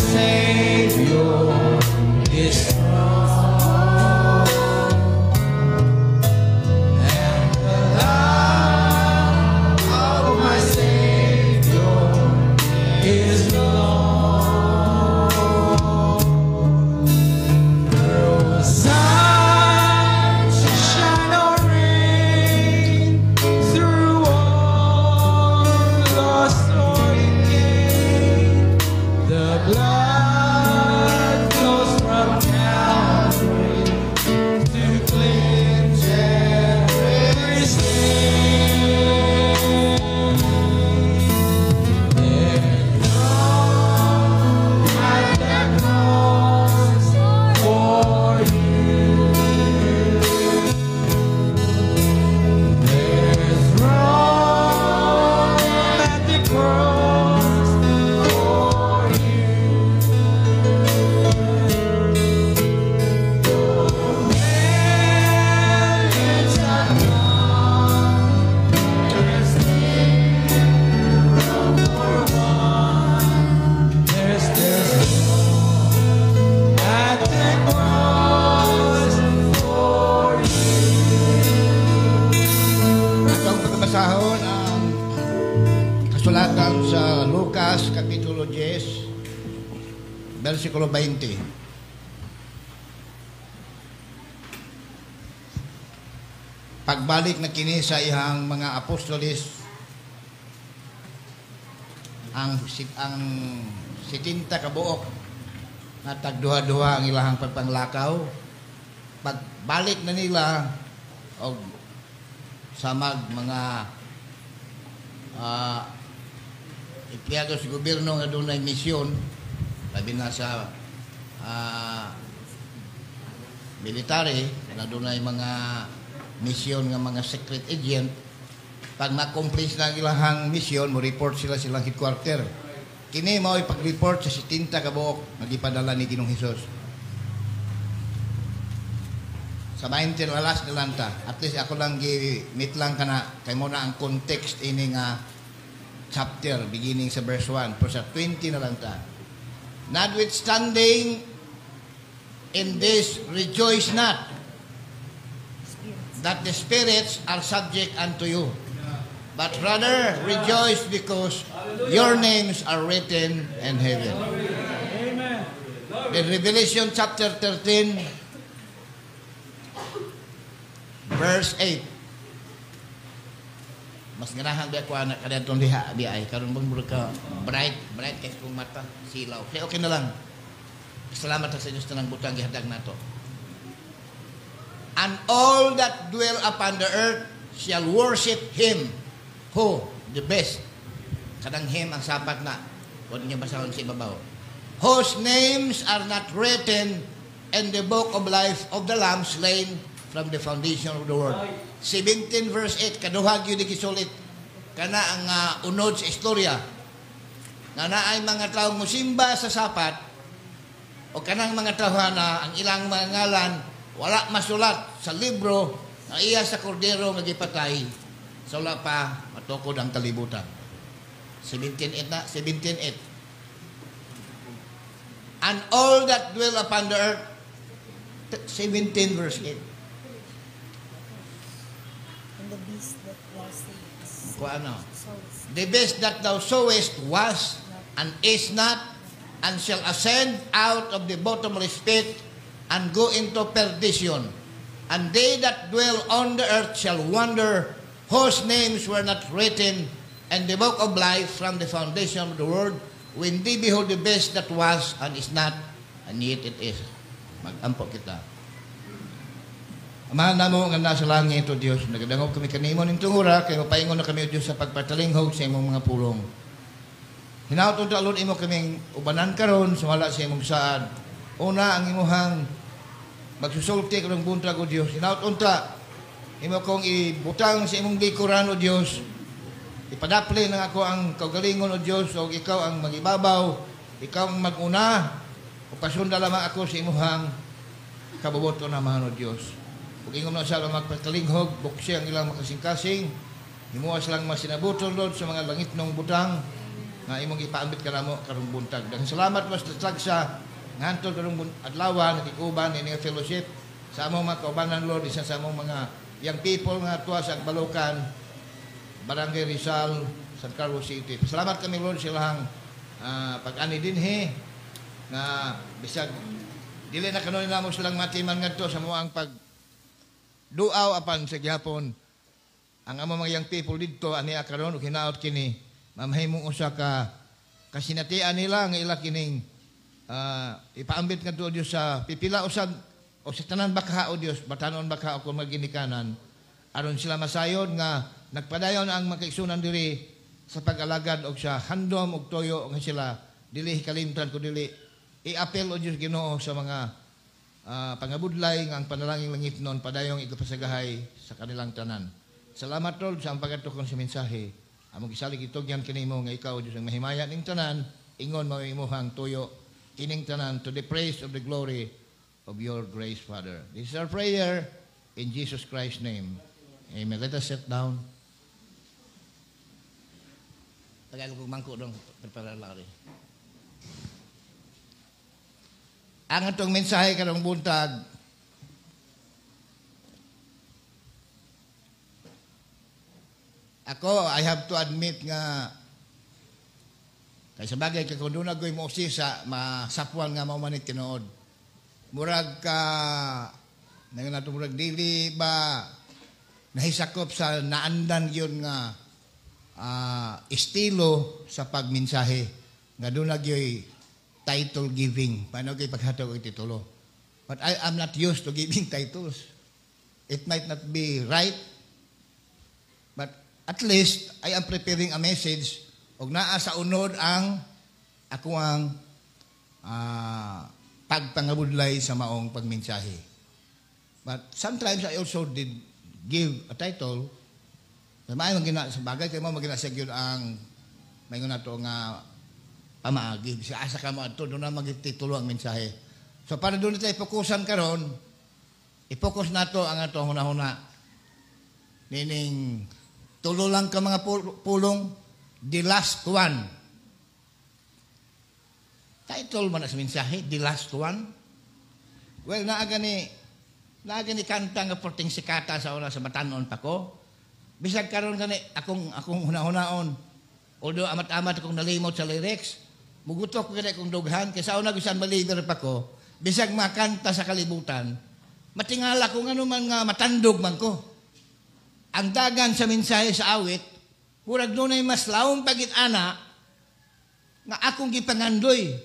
Savior is strong, and the love of my Savior is long. Through the sunshine or rain, through all loss or gain, the blood flows from Calvary to cleanse every stain. There's wrong at the cross for you. There's wrong at the cross for you. Millions have gone, there's still room for one. There's wrong at the cross for you. Atong pagkabasahon ang kasulatan sa Lucas Kapitulo 10, versikulo 20. Pagbalik na kini sa ihang mga apostolis, ang 70 kabuok na tagduha-duha ang ilahang pagpanglakaw. Pagbalik na nila og samag mga empleyado sa gobyerno nga dunay misyon, labi na sa military na dunay mga misyon nga mga secret agent. Pag na-accomplish na ang ilahang misyon, mo report sila silang headquarter. Kini mao ipag-report sa 70 kabuok nga gipadala ni Ginoong Hesus. Sa 20 alas na lang ta. At least ako lang gi-meet lang kana kay mo na ang context ini nga chapter beginning sa verse 1 pero sa 20 na lang ta. Notwithstanding in this rejoice not that the spirits are subject unto you, but rather rejoice because your names are written in heaven. Amen. In Revelation chapter 13 verse 8, mas ganahan ba ko anak kadantong diha di ay karon bang ka bright kay kung mata silaw. Okay na lang. Salamat sa inyo sa tanang butang gihadag nato. And all that dwell upon the earth shall worship Him. Who? The best. Kadang Him ang sapat na. Huwag niya basahon sa ibabaw. Whose names are not written in the book of life of the Lamb slain from the foundation of the world. 17 verse 8. Kaduhag yun di kisulit. Kana ang unod sa istorya. Na naay mga taong musimba sa sapat o kanang mga tao na ang ilang mga ngalan wala masulat sa libro na iya sa kordero nga gipatay sa wala pa matukod ang kalibutan. 17:8 na, 17:8. And all that dwell upon the earth, 17 verse 8. And the beast that thou sawest. Ano? The beast that thou sawest was and is not and shall ascend out of the bottomless pit and go into perdition. And they that dwell on the earth shall wonder, whose names were not written in the book of life from the foundation of the world, when they behold the beast that was and is not, and yet it is. Mag-ampo kita. Amahan na mo nga nasa langit, O Diyos, nagadangog kami kanimo ng tungura, kaya mapaingon na kami, O Diyos, sa pagpatalinghog sa imong mga pulong. Hinautod alon imo kaming ubanan karon sa wala sa imong saad. Una ang imuhang magsusulti karong buntag, O Diyos. Hinautod ta imo kong ibutang sa imong likuran, O Diyos. Ipadapli ng ako ang kaugalingon, O Diyos, o ikaw ang magibabaw, ikaw ang maguna, o pasunda lamang ako sa imuhang kabuboto naman, O Diyos. Kung ingon na siya lang magpatalinghog, buksi ang ilang makasing-kasing, himuwas lang masinabuton, Lord, sa mga langit ng butang, nga imong ipaambit ka namo karong buntag. Daghang salamat mas sa ngantod karong adlaw nakikuban ini nga fellowship sa among mga kaubanan Lord, isa sa among mga young people nga tuwa sa Agbalukan, Barangay Rizal, San Carlos City. Salamat kami Lord silang pag-ani dinhi nga bisag dili na kanon namo silang matiman ngadto sa moang pag duaw apan sa gihapon ang among mga young people didto ani karon ug hinaot kini mamahimong usa ka kasinatian nila nga ila kining ipaambit ngadto Dios sa pipila usab o sa tanan bakha o Dios batanon bakha o kung maginikanan aron sila masayod nga nagpadayon ang makaigsunan diri sa pag-alagad og sa handom og toyo nga sila dili kalimtan ko dili i-apel o Dios Ginoo sa mga pangabudlay nga ang panalangin langit non padayong igapasagahay sa kanilang tanan. Salamat Lord sa pagatukon sa mensahe. Among gisalig itugyan kanimo nga ikaw Dios ang mahimaya ning tanan ingon mao imong tuyo kining tanan to the praise of the glory of your grace Father. This is our prayer in Jesus Christ's name. Amen. Let us sit down. Tagalog mangko dong preparalari. Ang atong mensahe karong buntag ako, I have to admit nga kay sa bagay kay kung doon ako'y mausisa masapwan nga maumanit tinuod. Murag ka ngayon nato murag dili ba nahisakop sa naandan yun nga estilo sa pagmensahe nga doon ako'y title giving. Paano kayo paghatag ang titulo? But I am not used to giving titles. It might not be right, but at least I am preparing a message og naa sa unod ang ako ang pagpangabudlay sa maong pagmensahe. But sometimes I also did give a title. May mga sa bagay kay mo maginasag yun ang may na to nga pamaagi. Si asa ka mo ato doon na magtitulo ang mensahe. So para doon tayo ipokusan karon, ipokus nato ang ato huna-huna. Meaning tulo lang ka mga pulong, the last one. Title man sa mensahe, the last one. Well, naaga ni kanta nga porting sikata sa una sa batanon pa ko. Bisag karon gani akong huna-hunaon. Although amat-amat akong nalimot sa lyrics, mugutok ko gani akong dughan kaysa una bisan maliber pa ko. Bisag makanta sa kalibutan, matingala ko ngano man nga matandog man ko. Ang dagan sa mensahe sa awit, murag dunay mas laom pagit ana nga akong gipangandoy.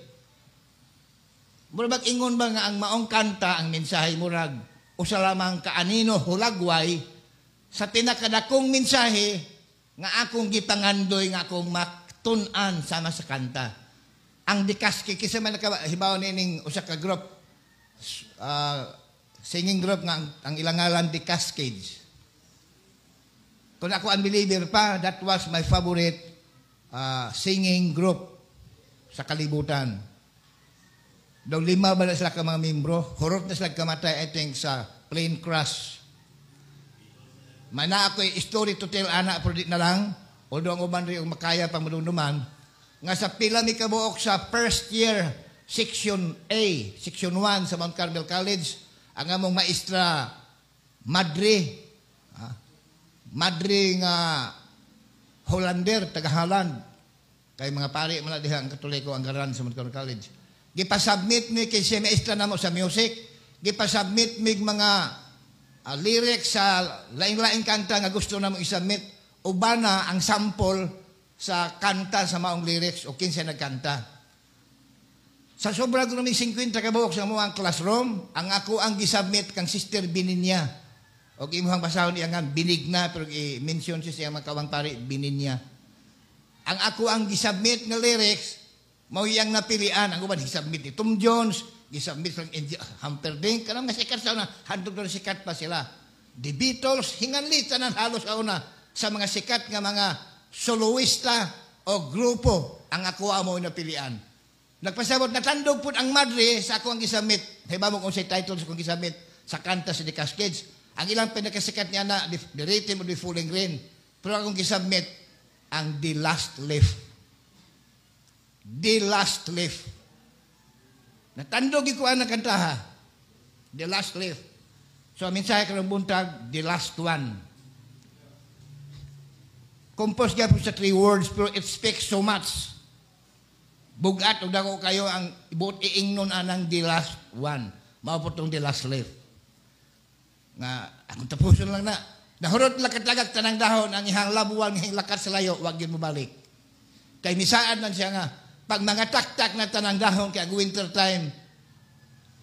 Murag ingon ba nga ang maong kanta ang mensahe murag usa lamang kaanino hulagway sa pinakadakong mensahe nga akong gipangandoy nga akong maktun-an sama sa kanta. Ang dikaski kisa man hibaw nining usa ka group singing group nga ang ilang ngalan The Cascades. Kung ako unbeliever pa, that was my favorite singing group sa kalibutan. Daw 5 ba na sila ka mga membro, hurot na sila kamatay I think sa plane crash. Mana ako'y story to tell ana pero di na lang, although ang uban rin makaya pang malunduman, nga sa pila mi kabuok sa first year section A, section 1 sa Mount Carmel College, ang among maestra Madre nga Hollander, taga Holland. Kay mga pari man diha ang Katoliko ang garan sa Mount Carmel College. Gipasubmit mi kay si maestra namo sa music, gipasubmit mi mga lyrics sa lain-lain kanta nga gusto namo isubmit, ubana ang sample sa kanta sa maong lyrics o 15 nagkanta. Sa sobra ko namin 50 kabuok sa mga classroom, ang ako ang gisubmit kang Sister Bininya. O imuhang basahon niya nga, Binigna, pero i-mention siya mga kawang pari, Bininya. Ang ako ang gisubmit nga lyrics, mauyang napilian, ang uban, gisubmit ni Tom Jones, gisubmit ng Humperdinck, kanang nga sikat sa una, handog na sikat pa sila. The Beatles, hinganlit sa halos sa una, sa mga sikat nga mga soloista o grupo ang ako amo napilian. Nagpasabot natandog po ang Madre sa ako ang gisubmit. Hiba mo kung sa title sa akong gisubmit sa kanta sa The Cascades. Ang ilang pinakasikat niya na The Rhythm of the Falling Rain. Pero akong gisubmit ang The Last Lift. the last leaf. Natandog ko ang kantaha. The last leaf. So, minsan karong buntag, the last one. Composed nga po sa 3 words, pero it speaks so much. Bugat, o dako kayo ang ibuot iingnon anang the last one. Mao po itong the last leaf. Nga, akong tapuson lang na. Nahurot lakat-lagak tanang dahon, ang ihang labuan, ang lakat sa layo, wag yun mabalik. Kay misaan man siya nga, pag mga tak-tak na tanang dahon, kaya winter time,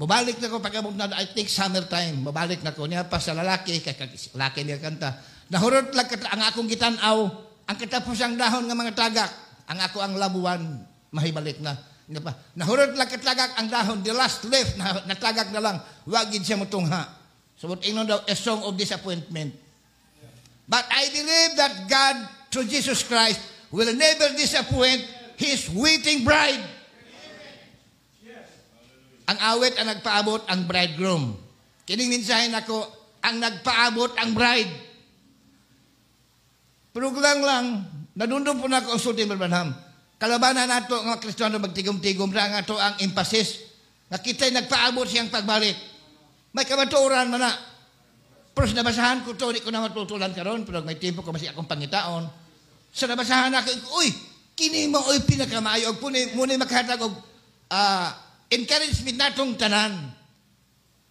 mabalik na ko, pag abot na, I think summer time, mabalik na ko. Niya pa sa lalaki, kay lalaki niya kanta, nahurot lakat, ang akong gitanaw, ang katapusang dahon ng mga tagak, ang ako ang labuan, mahibalik na. Nahurot lakat-lagak ang dahon, the last leaf, natagak na lang, wag yun siya mutungha. So, what inon daw, a song of disappointment. But I believe that God, through Jesus Christ, will never disappoint His waiting bride. Ang awit ang nagpaabot ang bridegroom. Kining minsahin ako, ang nagpaabot ang bride. Pero lang, nadundong po na ako ang sulti Branham. Kalabanan nato ang mga Kristiyano magtigom-tigom ra nga to ang emphasis nga kita'y nagpaabot siyang pagbalik. May kamatuoran man na. Pero sa nabasahan ko to, di ko na matutulan karon, pero may tempo ko masih akong pangitaon. Sa nabasahan ako, uy, kini mo oy pinakamaayo og muni makahatag og encouragement natong tanan.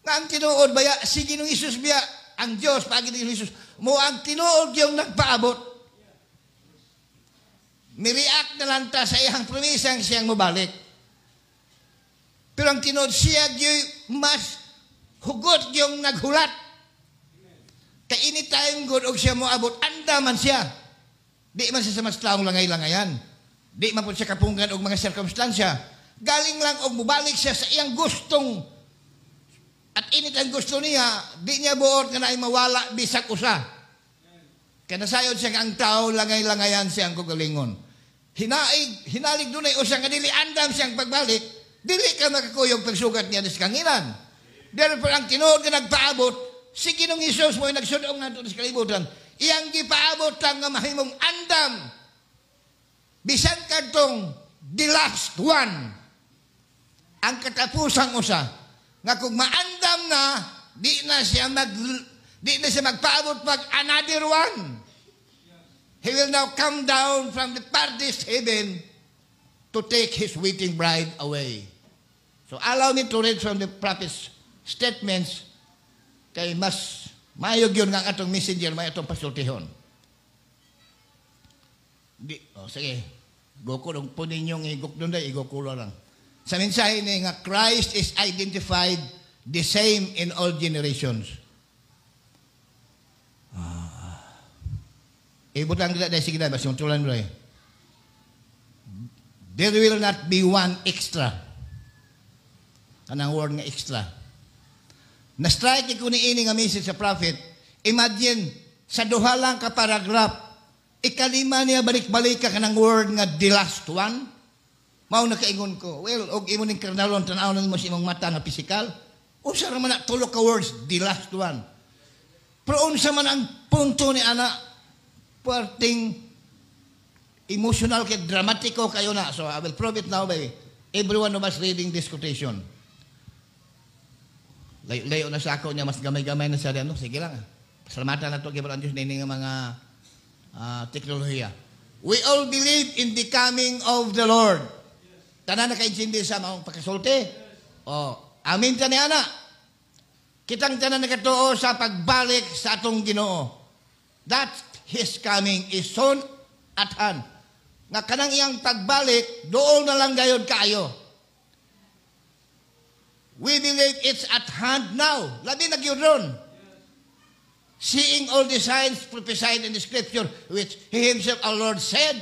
Nga ang tinuod baya si Ginoong Hesus biya ang Dios pagi ni Hesus mo ang tinuod yung nagpaabot. Miriak na lang ta sa iyang promisang siyang mabalik. Pero ang tinuod siya gyud mas hugot yung naghulat. Kay anytime good og siya mo abot anda man siya. Di man siya sa mas taong langay-langayan. Di man po siya kapunggan og mga sirkumstansya. Galing lang og mubalik siya sa iyang gustong at init ang gusto niya, di niya buot nga naay mawala bisag usa. Kaya nasayod siya ang tao langay-langayan siyang kugalingon. Hinalig dunay usa nga dili andam siyang pagbalik, dili ka makakuyog pagsugat niya sa kanginan. Therefore ang tinuod nga nagpaabot, si Ginoong Hesus mo nagsudong nato sa kalibutan, iyang gipaabot lang nga mahimong andam. Bisan kadtong the last one. Ang katapusang usa nga kung maandam na di na siya magpaabot pag another one. He will now come down from the farthest heaven to take his waiting bride away. So allow me to read from the prophet's statements kay mas mayog yun nga atong messenger may atong pasultihon. Sige. Goko dong punin yung igok doon day, igok lang. Sa mensahe ni nga Christ is identified the same in all generations. Ibutang kita dahil sige na, basta yung tulan mo there will not be one extra. Kanang word nga extra. Na-strike ko ni ini nga message sa prophet, imagine, sa duha lang ka paragraph, ikalima niya balik-balik ka kanang word nga the last one. Mao na kaingon ko, well, og imo ning karnalon tan-awon mo sa imong mata nga physical. Unsa ra man na tulo ka words, the last one. Pero unsa man ang punto ni ana, parting emotional kay dramatiko kayo na. So I will prove it now by everyone of us reading this quotation. Layo na sa ako niya, mas gamay-gamay na sa ano. Sige lang. Pasalamatan na ito, gibaran Diyos na yung mga teknolohiya. We all believe in the coming of the Lord. Tanan na kaintindi sa mga pagkasulti. Amin ta ni ana. Kitang tanan na katuo sa pagbalik sa atong Ginoo. That His coming is soon at hand. Nga kanang iyang pagbalik, doon na lang gayon kaayo. We believe it's at hand now. Labi na gyud ron. Seeing all the signs prophesied in the Scripture, which He Himself, our Lord, said,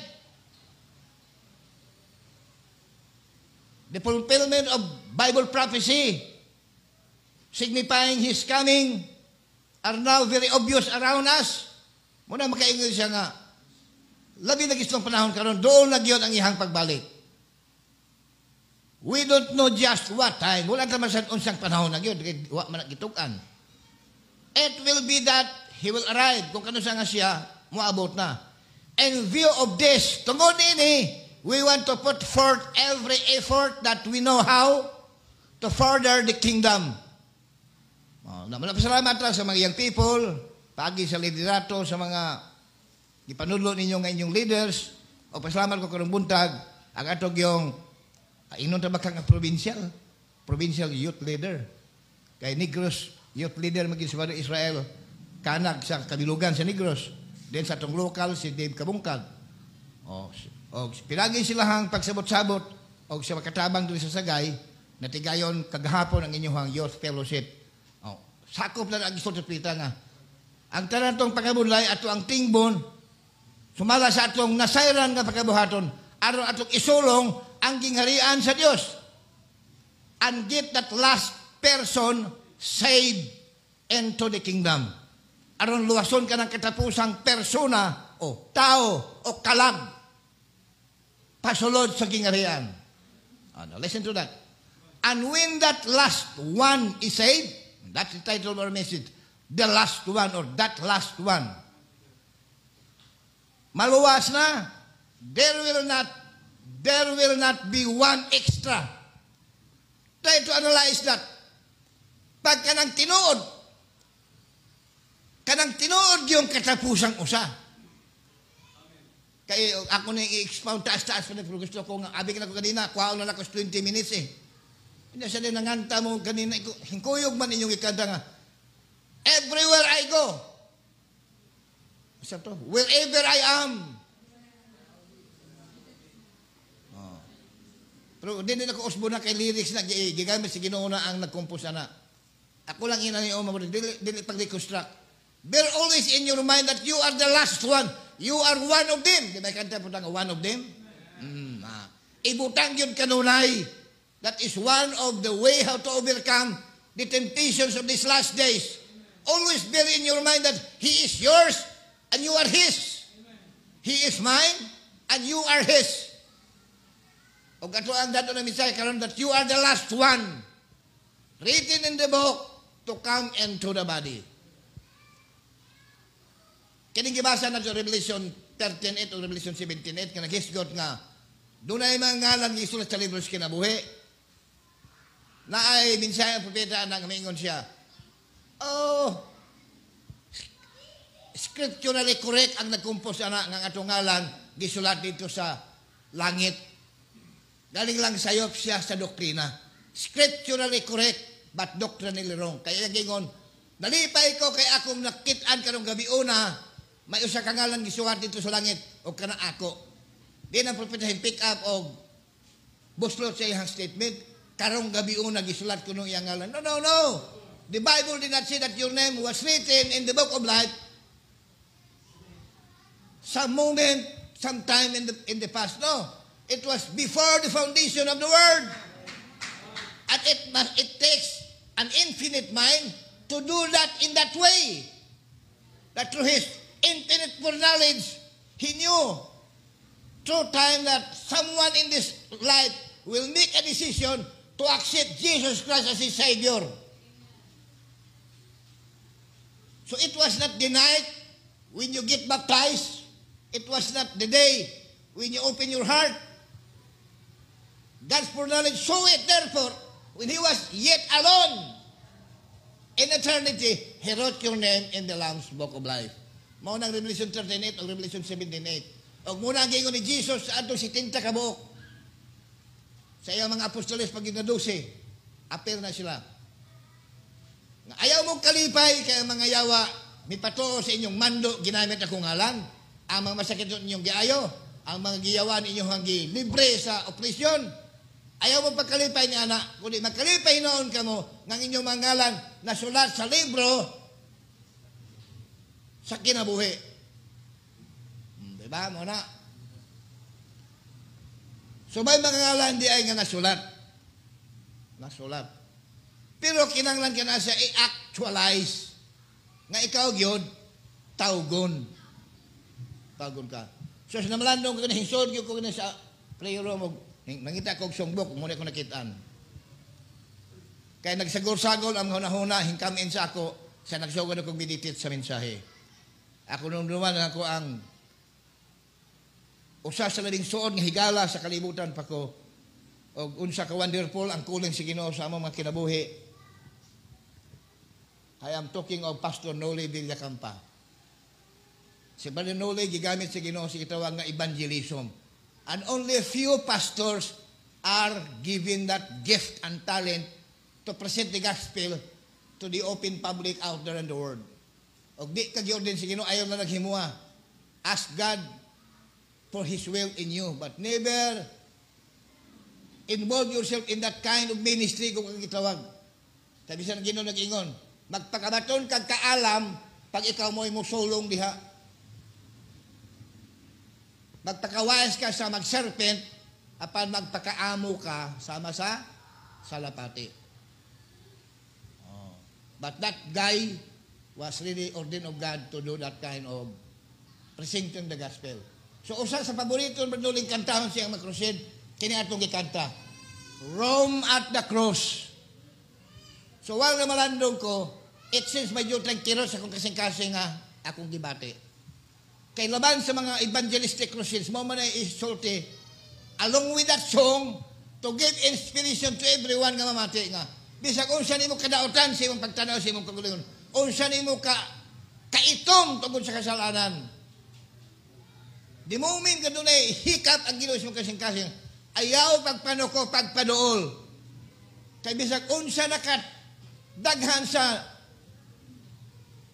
the fulfillment of Bible prophecy, signifying His coming, are now very obvious around us. Muna makaingon siya nga, labi na gistong panahon karon, doon na gyud ang ihang pagbalik. We don't know just what time. Wala naman sa unsang panahon na gyud, wa man gitukan. It will be that He will arrive kung kano nga siya moabot na. In view of this, tungod ini, We want to put forth every effort that we know how to further the kingdom. Salamat lang sa mga young people, pagi sa liderato, sa mga ipanudlo ninyo nga inyong leaders, o pasalamat ko karong buntag, ang atog yung inon tabakang provincial youth leader. Kay Negros youth leader maging sa Israel, kanag sa kabilugan sa Negros. Then sa atong local, si Dave Kabungkag. O pinagi silahang pagsabot-sabot o sa makatabang doon sa Sagay, natigayon kagahapon ang inyong youth fellowship. Sakop na ang gusto sa nga. Ang tanatong pagkabulay ato ang tingbon, sumala sa atong nasayran nga pagkabuhaton, aron atong isulong ang gingharian sa Dios. And get that last person saved into the kingdom. Aron luwason ka ng katapusang persona o tao o kalag pasulod sa gingharian. Now listen to that. And when that last one is saved, that's the title of our message, the last one or that last one. Maluwas na, there will not be one extra. Try to analyze that. Pag kanang tinuod yung katapusang usa. Kaya ako na i-expound taas-taas pa na, pero gusto ko nga, abi ka na ko kanina, kuhaon na ako 20 minutes eh. Hindi siya din nanganta mo kanina, hingkuyog man inyong ikanda nga, everywhere I go, isa to, wherever I am. Pero hindi na ako usbo na kay lyrics na, gigamit si Ginoo na ang nagkompose na. Ako lang inaniyo mo, dili pag-reconstruct. Bear always in your mind that you are the last one. You are one of them. Di ba kanta po nga, one of them? Ibutang yun kanunay. That is one of the way how to overcome the temptations of these last days. Always bear in your mind that He is yours and you are His. He is mine and you are His. O katuan dato na misay karon that you are the last one written in the book to come into the body. Kining gibasa na sa Revelation 13:8 o Revelation 17:8 kana gisgot nga dunay mga ngalan gisulat sa libros kinabuhi. Na ay minsay ang propeta nang mingon siya. Scripturally correct ang nagkumpos ana ng atong ngalan gisulat dito sa langit. Galing lang sayop siya sa doktrina. Scripturally correct but doctrinally wrong. Kaya gingon, nalipay ko kay akong nakit-an karong gabi una. May usa ka ngalan gisuwat dito sa langit o kana ako. Di na propeta pick up og buslot sa iyang statement. Karong gabi una gisulat ko nung iyang ngalan. No. The Bible did not say that your name was written in the book of life. Some moment, sometime in the past. No. It was before the foundation of the world. And it takes an infinite mind to do that in that way. That through His infinite foreknowledge, He knew through time that someone in this life will make a decision to accept Jesus Christ as His Savior. So it was not the night when you get baptized. It was not the day when you open your heart. God's foreknowledge show it, therefore, when He was yet alone in eternity, He wrote your name in the Lamb's Book of Life. Mao nang Revelation 13:8 o Revelation 17:8. Og muna gingon ni Jesus sa atong 70 ka buok. Sa iyang mga apostoles pag ginadusi, apel na sila. Ayaw mong kalipay kaya mga yawa, mipatuo sa inyong mando, ginamit akong ngalan. Ang mga masakit ninyong giayo, ang mga giyawan inyong libre sa operasyon. Ayaw mo pagkalipay ni anak, kundi magkalipay noon ka mo ng inyong mga ngalan na sulat sa libro sa kinabuhi. Diba mo na? So may mga ngalan di ay nga nasulat. Nasulat. Pero kinanglan ka na siya i-actualize. Nga ikaw yun, tawgon. Tawgon ka. So sa namalandong ko na hinsod ko na sa prayer room, nangita ko songbok, muna ko nakitaan. Kaya nagsagol-sagol ang huna-huna, hingkamin sa ako, sa nagsugod akong meditate sa mensahe. Ako nung duman ako ang usa sa labing suod nga higala sa kalibutan pa ko. O unsa ka wonderful ang kuling si Ginoo sa among mga kinabuhi. I am talking of Pastor Noli Villacampa. Si Brother Noli gigamit si Ginoo sa gitawag nga evangelism. And only a few pastors are given that gift and talent to present the gospel to the open public out there in the world. Og di ka giorden si Ginoo ayaw na naghimuha. Ask God for His will in you, but never involve yourself in that kind of ministry kung ang gitawag. Sabi sa Ginoo nag-ingon, magpakabaton kag kaalam pag ikaw mo'y musulong diha. Magpakawais ka sa magserpent apan magpakaamo ka sama sa salapati. But that guy was really ordained of God to do that kind of presenting the gospel. So usa sa paborito ng maduling kantahon siyang mag-crusade, kini atong gikanta, Rome at the Cross. So while na malandong ko, it seems may jutang kiros akong kasing-kasing nga akong gibati. Kay laban sa mga evangelistic crusades, mo man ay isulti, along with that song, to give inspiration to everyone nga mamati nga. Bisag unsa nimo kadaotan sa imong pagtanaw sa imong kagalingon, unsa nimo kaitong tungkol sa kasalanan. Di mo umin ka dunay hikap ang Ginoo sa imong kasing-kasing, ayaw pagpanuko pagpaduol. Kay bisag unsa nakat daghan sa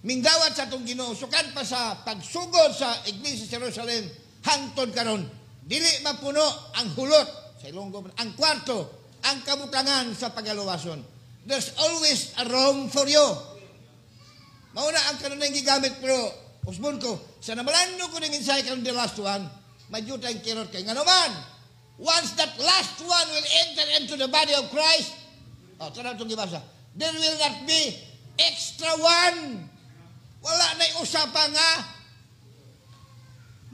mingdawat sa atong Ginoo, sukan pa sa pagsugod sa Iglesia sa Jerusalem hangtod karon, dili mapuno ang hulot sa Ilonggo, ang kwarto, ang kabutangan sa pagaluwason. There's always a room for you. Mauna ang kanunay gigamit, pero usbon ko, sa namalando ko ng mensahe karon the last one, madyuta ang kirot kay nga naman, once that last one will enter into the body of Christ, tara itong gibasa, there will not be extra one. Wala na'y usapa nga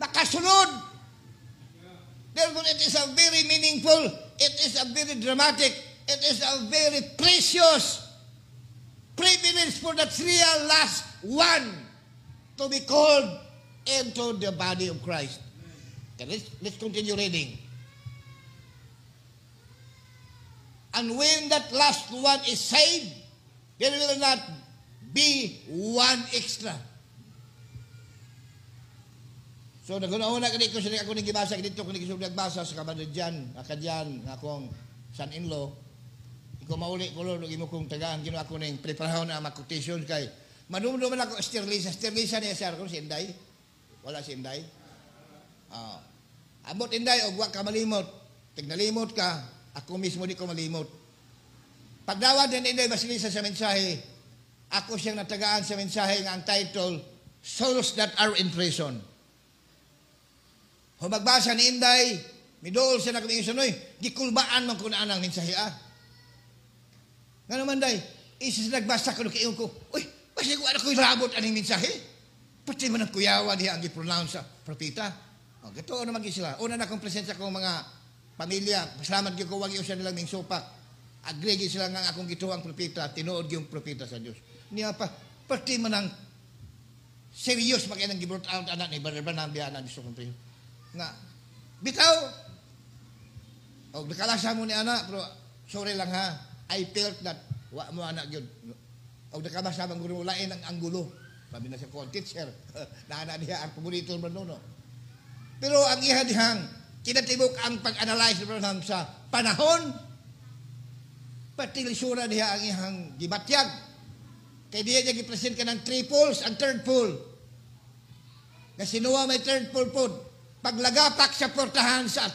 makasunod. Therefore, it is a very meaningful, it is a very dramatic, it is a very precious privilege for that real last one to be called into the body of Christ. Okay, let's continue reading. And when that last one is saved, there will not be one extra. So naguna-una kani ko sa ako ning gibasa dito ko ning nagbasa sa kamadyan, akadyan akong son-in-law. Iko mauli ko lo imo kong tagaan kino ako ning preparahon na quotation kay manumdum man ako steriliza niya sir ko si Inday. Wala si Inday. Abot Inday og wa ka malimot. Tignalimot ka, ako mismo di ko malimot. Pagdawat din Inday basilisa sa mensahe, ako siyang natagaan sa mensahe nga ang title, Souls That Are in Prison. Kung magbasa ni Inday, midool siya na kami isunoy, gikulbaan man ko na anang mensahe Nga naman day, isa nagbasa ko kayo ko, uy, basta ko ano ko ilabot aning mensahe? Pati man ang kuyawa diya ang i-pronounce sa propita. Gato naman sila. Una na kong presensya kong mga pamilya, pasalamat ko wag iyo siya nilang ming sopak. Agree sila nga akong gituang propita, tinuod yung propita sa Diyos. Niya pa, pati man ang serious makinang gibrot out anak ni Brother Branham biya anak ni Sukumpri. Nga, bitaw, nakalasa mo ni anak, pero sorry lang ha, I felt that, wa mo anak yun. Nakabasa bang guru, lain ang anggulo. Sabi na siya, teacher, na diha ang paborito ng Branham. Pero ang iha dihang, kinatibok ang pag-analyze ng Branham sa panahon, pati lisura diha ang ihang gibatyag. Kaya diya niya gipresent ka ng 3 poles, ang 3rd pole. Na sinuwa may 3rd pole po, paglagapak sa portahan sa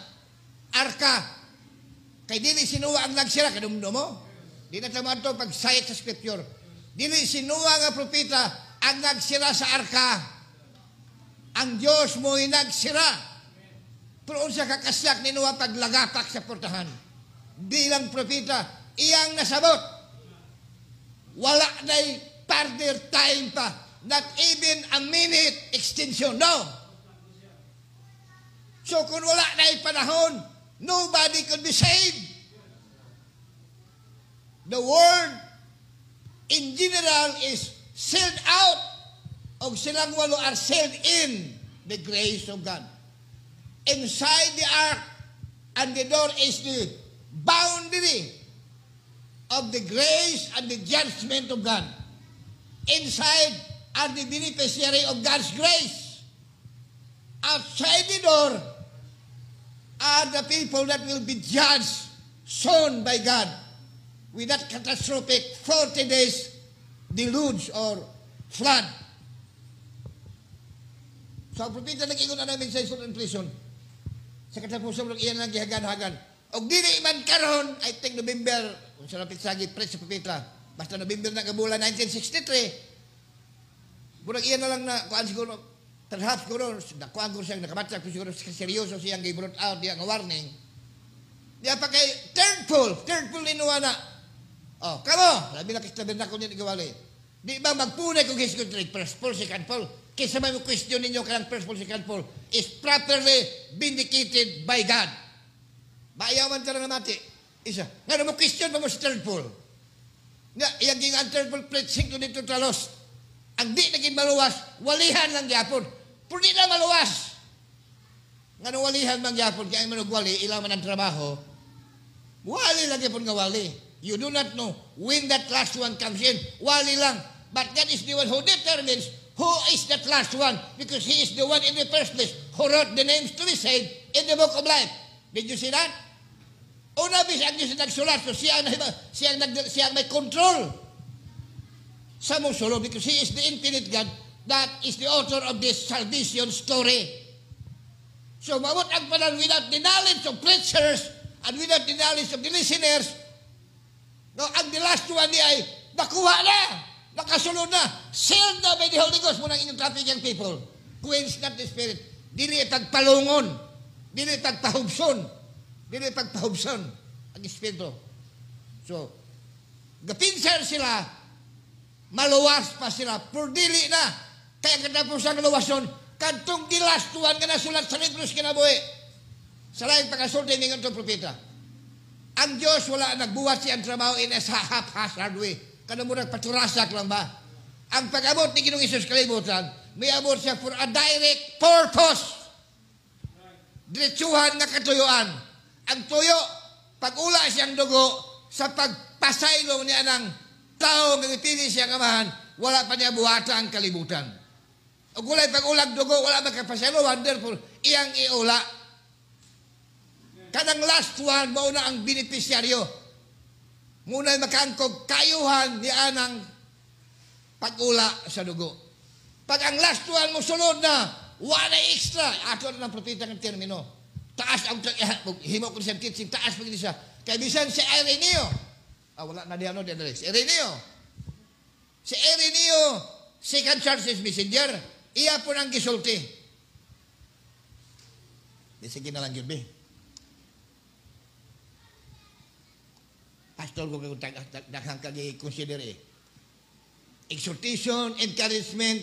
arka, kay dili sinuwa ang nagsira, kadumdo mo. Di na tama ito pag-sayat sa scripture. Dili sinuwa nga propita ang nagsira sa arka. Ang Diyos mo'y nagsira. Pero unsa kakasyak ninuwa paglagapak sa portahan. Bilang propita, iyang nasabot. Wala na'y further time pa. Not even a minute extension. No. So kung wala na'y panahon, nobody could be saved. The world in general is sealed out o silang walo are sealed in the grace of God. inside the ark, and the door is the boundary of the grace and the judgment of God. Inside are the beneficiary of God's grace. Outside the door are the people that will be judged soon by God with that catastrophic 40 days deluge or flood. So, ang propeta nag-ingon na namin sa Isultan Prison, sa katapusan ng iyan lang gihagan-hagan. O dili man karon, I think November, kung sa lapit sagi, press sa propeta, basta November na kabulan 1963, murag iyan na lang na, kuhaan siguro, perhaps siguro, nakuhaan ko siyang nakamatsak, siguro seryoso siyang gay-brought out, diya nga warning. Diya pa kay, third pool inuwa na. O, kamo, labi na kistabi na ko niya nagawali. Di ba magpunay kung hiskot rin, first pool, second pool, kaysa may question ninyo kanang first pool, second pool, is properly vindicated by God. Bayawan ka na mati. Isa. Nga mo question pa mo sa third pool. Nga, iyang gingaan third pool, preaching to dito talos. Ang di naging maluwas, walihan lang gyapon. Pero di na maluwas. Nga nung walihan man gyapon, kaya mo nagwali, ilang man ang trabaho, wali lang gyapon nga wali. You do not know when that last one comes in. Wali lang. But God is the one who determines who is that last one, because He is the one in the first place who wrote the names to be saved in the book of life. Did you see that? Una bis ang Diyos nagsulat, so siya may control sa mong solo, because He is the infinite God that is the author of this salvation story. So mawat ang panan without the knowledge of preachers and without the knowledge of the listeners, no, ang the last one niya ay nakuha na. Nakasunod na. Sealed na by the Holy Ghost mo ng inyong trafficking people. Quench not the Spirit. Dili pagpalungon. Dili pagpahubson. Dili pagpahubson ang Espiritu. So, gapinsar sila, maluwas pa sila, pero dili na. Kaya katapusan ng luwason, kantong gilastuan ka na sulat sa libros kinabuhi. Sa laing pagkasulti ng itong propeta. Ang Diyos wala nagbuhat siyang trabaho in a haphazard way. Kada mo nagpaturasak lang ba? Ang pag-abot ni Ginoong Isus kalibutan, may abot siya for a direct purpose. Diretsuhan nga katuyuan. Ang tuyo, pag-ula siyang dugo, sa pagpasaylo niya ng tao nga ipili siya kamahan, wala pa niya buhata ang kalibutan. O gulay pag-ulag dugo, wala magkapasaylo, wonderful, iyang iula. Kanang last one, mauna ang beneficiaryo. Muna makaangkog kayuhan ni anang pag-ula sa dugo. Pag ang last one mo sunod na, wala extra. Ato na ng propeta ng termino. Taas ang himo ko siyang teaching, taas pag siya. Kaya bisan si Ireneo. Wala na diyan, no? Si Ireneo. Si Ireneo, second church's messenger, iya po nang gisulti. Sige na lang yun, be. Pastor ko kung daghang kag-consider exhortation, encouragement,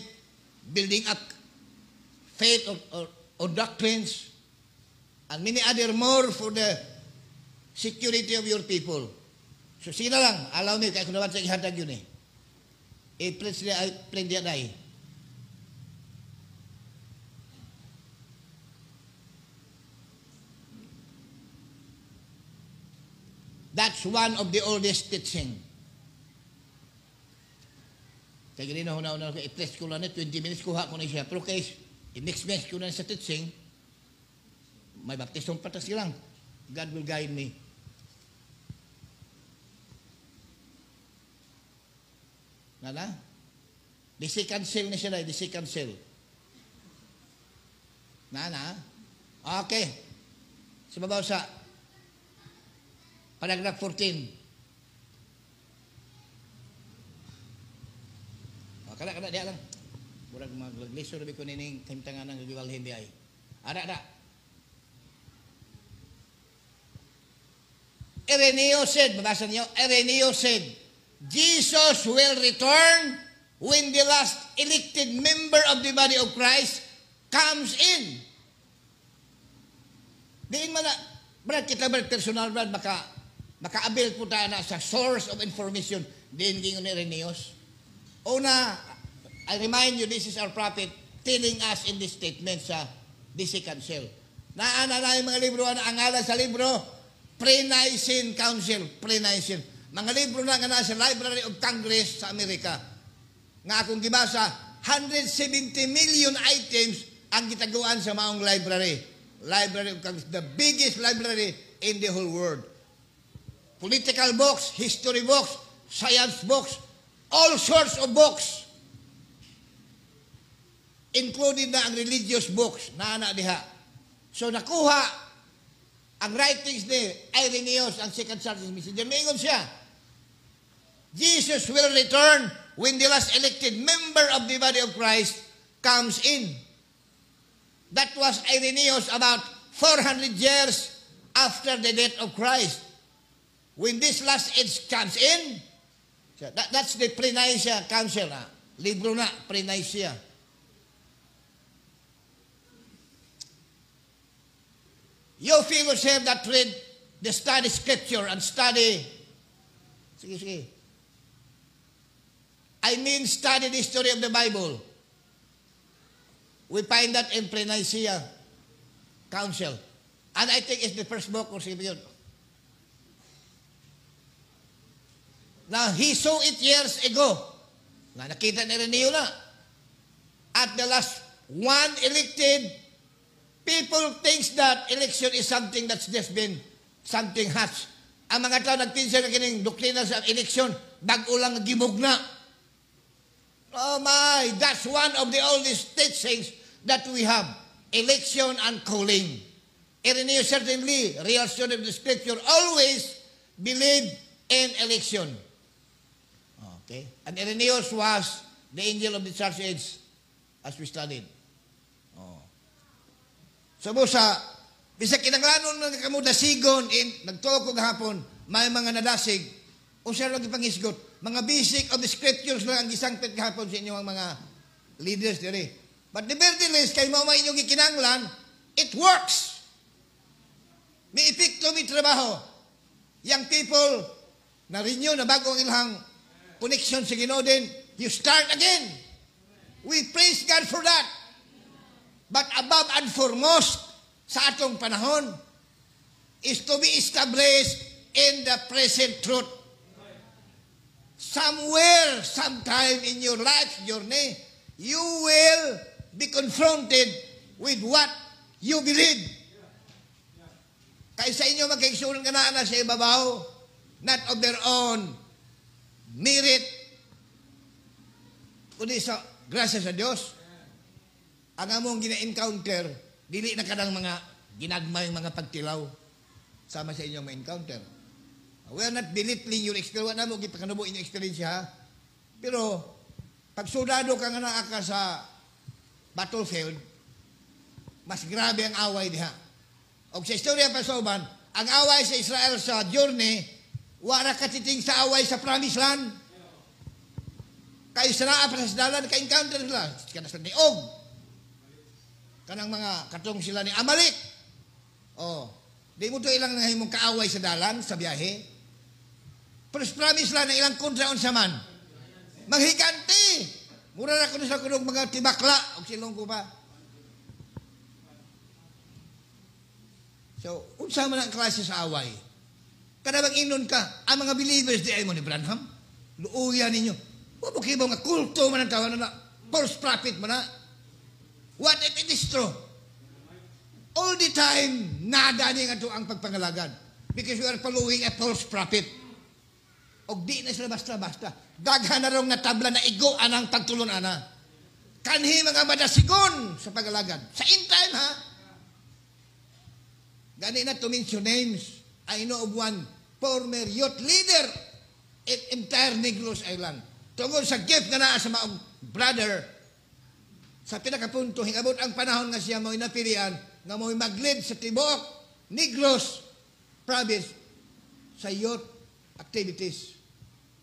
building up faith or doctrines, and many other more for the security of your people. So sila lang, allow me, kaya kung naman sa ihatag yun i-preach niya dahil. That's one of the oldest teaching. Kaya ganun na huna-huna, i-press ko lang 20 minutes, kuha ko na siya. Pero case, next message ko na sa teaching, may baptism patas lang. God will guide me. Nala? The second seal na siya the second seal. Na? Okay. Sa babaw sa paragraph 14. Kada dia lang. Murag magliso rabi ko nining timtangan ng giwalhin di ay. Ada. Ireneo said, babasa niyo, Ireneo said, Jesus will return when the last elected member of the body of Christ comes in. Diin man na, Brad, kita personal, Brad, maka-avail po tayo na sa source of information. Diin gingon ni Ireneus. Una, I remind you, this is our prophet telling us in this statement sa the second seal. Naana na yung mga libro, ang ngalan sa libro, Pre-Nicene Council, Pre-Nicene. Mga libro na nga na sa Library of Congress sa Amerika. Nga akong gibasa, 170 million items ang gitaguan sa maong library. Library of Congress, the biggest library in the whole world. Political books, history books, science books, all sorts of books. Including na ang religious books na diha. So nakuha ang writings ni Irenaeus, ang second Sardis messenger. Maingon siya, Jesus will return when the last elected member of the body of Christ comes in. That was Irenaeus about 400 years after the death of Christ. When this last age comes in, that's the Pre-Nicene Council. Libro na, Pre-Nicene. You fellows have that read the study scripture and study, sige. I mean study the history of the Bible. We find that in Pre-Nicene Council. And I think it's the first book or something yun. Now, he saw it years ago. Nakita ni Ireneo na. At the last one elected, people thinks that election is something that's just been something hatched. Ang mga tao nagpinsa na kining doktrina sa election, bago lang gimog na. Oh my, that's one of the oldest teachings that we have. Election and calling. Irenaeus certainly, real student of the scripture, always believed in election. Okay? And Irenaeus was the angel of the church age, as we studied. So sa bisa kinanglanon nga kamo dasigon nagtuo ko gahapon may mga nadasig usa ra gipangisgot mga basic of the scriptures lang ang gisangpit gahapon sa inyong mga leaders diri. But the very least kay mao inyong gikinanglan, it works. May epekto mi trabaho. Young people na renew na bago ang ilang connection sa Ginoo din, you start again. We praise God for that. But above and foremost sa atong panahon is to be established in the present truth. Somewhere, sometime in your life journey, you will be confronted with what you believe. Kaya sa inyo magkaigsunan ka na sa ibabaw, not of their own merit, kundi sa grasya sa Diyos. Ang among gina-encounter, dili na kanang mga ginagmay mga pagtilaw sama sa inyong ma-encounter. We are not belittling your experience. Wala mo, gipakanubo inyong experience ha. Pero, pag soldado ka nga naa ka sa battlefield, mas grabe ang away diha. O sa istorya pa soban, ang away sa Israel sa journey, wala katiting sa away sa promised land. Kayo sa naa pa sa dalan, ka-encounter sila. Kana sa niog. Kanang mga katong sila ni Amalek. Di mo to ilang nahimong kaaway sa dalan, sa biyahe. Pero promise lang na ilang kontra on sa man. Maghiganti. Mura na ko sa kunong mga tibakla. O silong ko pa. So, unsa man ang klase sa away. Kada mag-inon ka, ang mga believers di ay mo ni Branham, luuya ninyo. Huwag kayo mga kulto man ang tawanan na, false prophet man na. What if it is true? All the time, nada niya nga ang pagpangalagan. Because we are following a false prophet. O di na sila basta-basta. Daghan na rong natabla na igo anang pagtulon ana. Kanhi mga madasigon sa pagalagan. Sa in time ha. Gani na to mention names. I know of one former youth leader in entire Negros Island. Tungod sa gift nga naa sa maong brother, sa pinakapunto, hingabot ang panahon nga siya mo'y napilian, nga mo'y mag-lead sa Tibuok, Negros province, sa youth activities.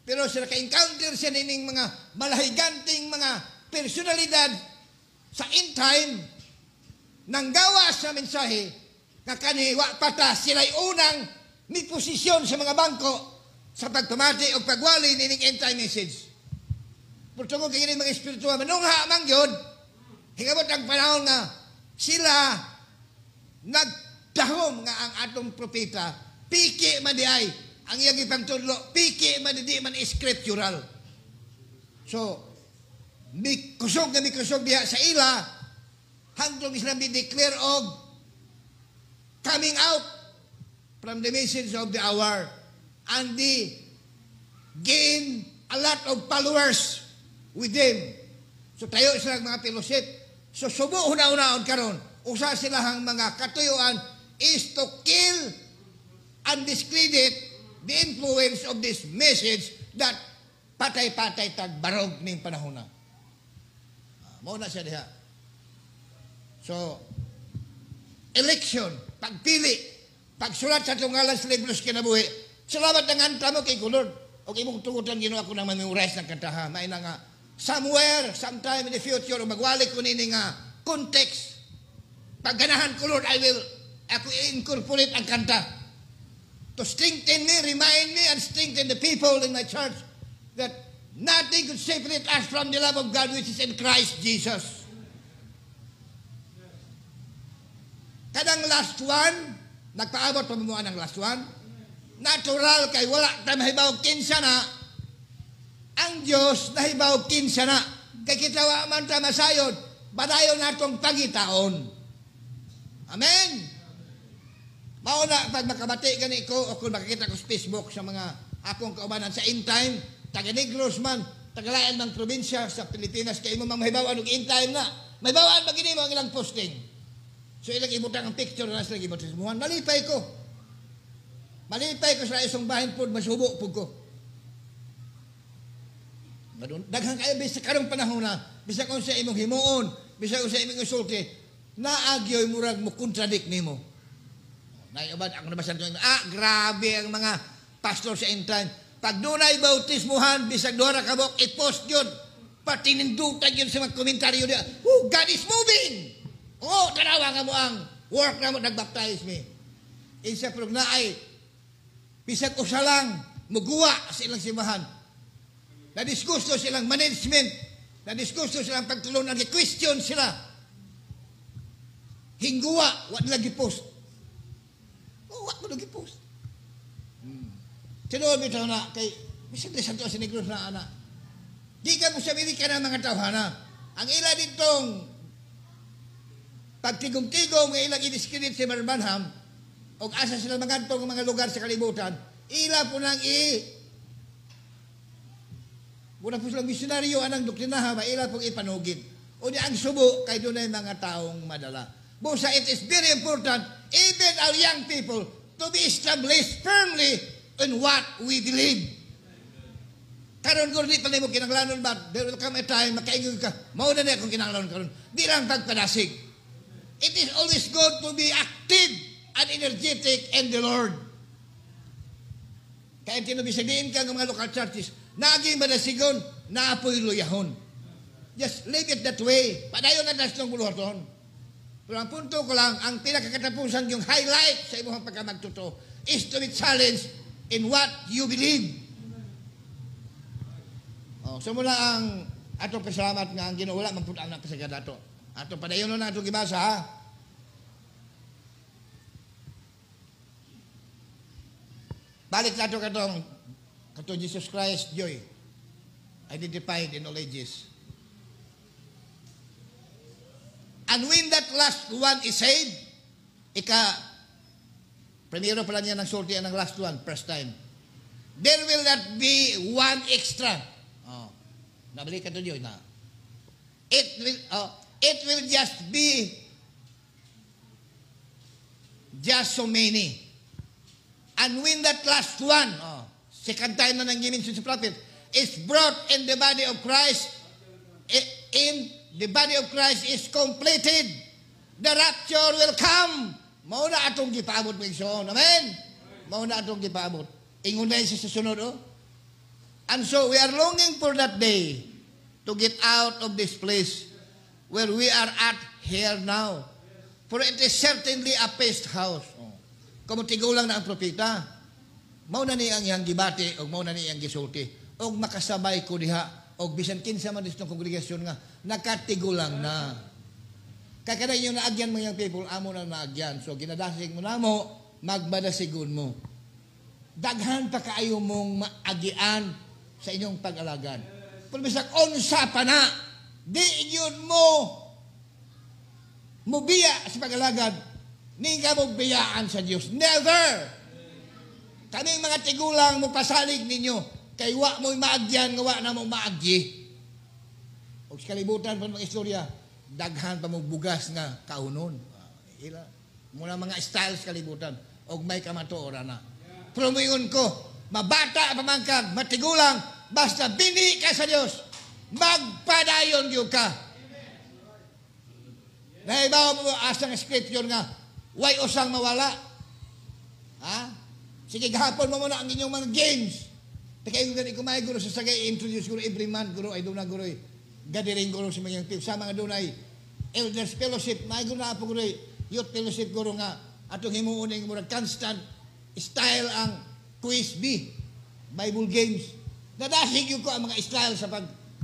Pero siya naka-encounter siya nining mga malahiganting mga personalidad sa in time, nang gawa sa mensahe, nga kaniwa pata sila'y unang may posisyon sa mga bangko sa pagpamati o pagwali nining end time message. Purtungo kayo mga espiritual, manungha mang yun, hingabot ang panahon nga sila nagdahom nga ang atong propeta, piki man di ay, ang iyang ipagtudlo, piki man di man scriptural. So, mikusog diha sa ila, hangtong sila declare og coming out from the message of the hour, and they gain a lot of followers with them. So tayo sila mga fellowship. So subo una-unaon karon, usa sila hang mga katuyuan is to kill and discredit the influence of this message that patay-patay tagbarog ning panahon na. Mao na siya diha. So, election, pagpili, pagsulat sa tungalan sa libros kinabuhi, salamat ng anta mo kay Lord. O imong tugutan ginawa ko nang memorize ng kantaha. May na nga, somewhere, sometime in the future, magwali ko nini nga context. Pagganahan ko, Lord, ako incorporate ang kanta. To strengthen me, remind me, and strengthen the people in my church that nothing could separate us from the love of God which is in Christ Jesus. Kadang last one, nagpaabot pa mo ang last one, natural kay wala ta mahibaw kinsa na, ang Dios nahibaw kinsa na, kay kita wa man ta masayod, badayon natong pagitaon. Amen. Mao na pag makabati gani ko o kung makakita ko sa Facebook sa mga akong kaubanan sa in time, taga Negros man, tagalayan ng probinsya sa Pilipinas, kay mo mahibawan og in time na. Mahibawaan ba gini mo ang ilang posting? So ilang ibutang ang picture na sila ibutang mo. Malipay ko. Malipay ko sa isang bahin po, masubo po ko. Daghang kayo, bisa karong panahon na, bisa kung sa imong himuon, bisa kung sa imong isulti, naagyoy murag mo kontradik nimo. Naibad, ako nabasan ito, grabe ang mga pastor sa intan. Pag dunay bautismuhan, bisag dora kabok, i-post yun. Pati nindutan yun sa mga komentaryo niya. God is moving! Oo, tanawa nga mo ang work na mo, nagbaptize me. Isa prog na ay, bisag usa lang, muguwa sa ilang simbahan. Na-disgusto silang management, na-disgusto silang pagtulungan, question sila. Hingguwa, wala lagi post. Wala lagi post. Tinuod bitaw na, kay, bisag de santo sa Negros na anak. Di ka mo sabihin ka ng mga tawhana. Ang ila ditong pagtigong-tigong, ang ilang i-discredit si Marbanham, o asa sila magantong mga lugar sa kalibutan, ila po nang muna po silang misyonaryo anang doktrinaha, ila pong ipanugid. O di ang subo, kay doon ay mga taong madala. Busa, it is very important, even our young people, to be established firmly in what we believe. Karon ko, di pa na mo kinanglanon ba? There will come a time, makaingog ka, mauna na akong kinanglanon karon. Di lang pagpadasig. It is always good to be active and energetic in the Lord. Kaya tinubisagdiin ka ng mga local churches, naging madasigon, naapoy luyahon. Just leave it that way. Padayon na nas ng buluhaton. Pero ang punto ko lang, ang pinakakatapusan yung highlight sa imong pagkamagtuto is to be challenged in what you believe. So muna ang atong pasalamat nga ang Ginoo wala man pud ang napasagad ato. Ato padayon na atong gibasa ha. Balik nato katong Jesus Christ joy identified in all ages. And when that last one is saved, primero pala niya ng sulti ang last one, first time. There will not be one extra. Nabalik ka to yun na. It will just be just so many. And when that last one, second time na nang gimension sa prophet, is brought in the body of Christ, in the body of Christ is completed, the rapture will come. Mao na atong gipaabot mo igsoon. Amen? Mao na atong gipaabot. Ingon na sa susunod, And so we are longing for that day to get out of this place where we are at here now. For it is certainly a pest house. Kamutigaw lang na ang propeta. Mao na ni ang iyang gibati o mao na ni ang gisulti. O makasabay ko diha o bisan kinsa man ditong kongregasyon nga nakatigo lang na. Kaya kada yung naagyan mo yung people, amo na naagyan. So, ginadasig mo na mo, magmadasigon mo. Daghan pa kaayo mong maagian sa inyong pag-alagad. Kung bisag unsa pa na, di yun mo mubiya sa pag-alagad, ni ka mo biyaan sa Diyos. Never! Kaming mga tigulang mo pasalig ninyo, kay wa mo maagyan, wa na mo maagyi. O sa kalibutan pa mga istorya, daghan pa mong bugas nga kaunon. Ila. Muna mga styles kalibutan, og may kamatuora na. Pero moingon ko, mabata pamangkag, matigulang, basta bini ka sa Diyos, magpadayon yun ka. Naibaw mo asang scripture nga, way usang mawala. Ha? Sige, gahapon mo muna ang inyong mga games. Teka, yung ganit kumay, guro, sa sagay, introduce guro, every month, guro, ay doon na, guro, gathering, guro, sa mga people, sa mga doon ay, elders fellowship, may guro na po, guro, youth fellowship, guro nga, atong himuuning, guro, constant style ang quiz B, Bible games. Nadasig yung ko ang mga style sa pag,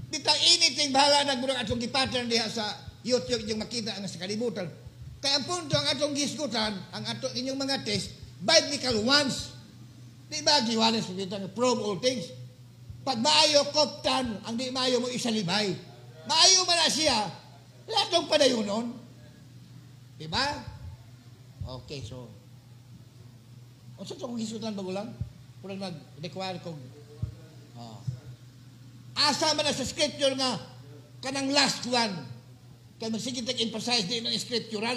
bitang anything, bahala na, guro, atong gipattern diha sa YouTube, yung makita ang sa kalibutan. Kaya ang punto, ang atong giskutan, ang atong inyong mga test, biblical ones. Di ba, Giwanes, prove all things. Pag maayo koptan, ang di maayo mo isalibay. Maayo man na siya, latong padayunon. Di ba? Okay, so. O sa itong gisutan bago lang? Kurang nag-require kong. Asa man na sa scripture nga, kanang last one. Kaya magsigit nag-emphasize din ng scriptural.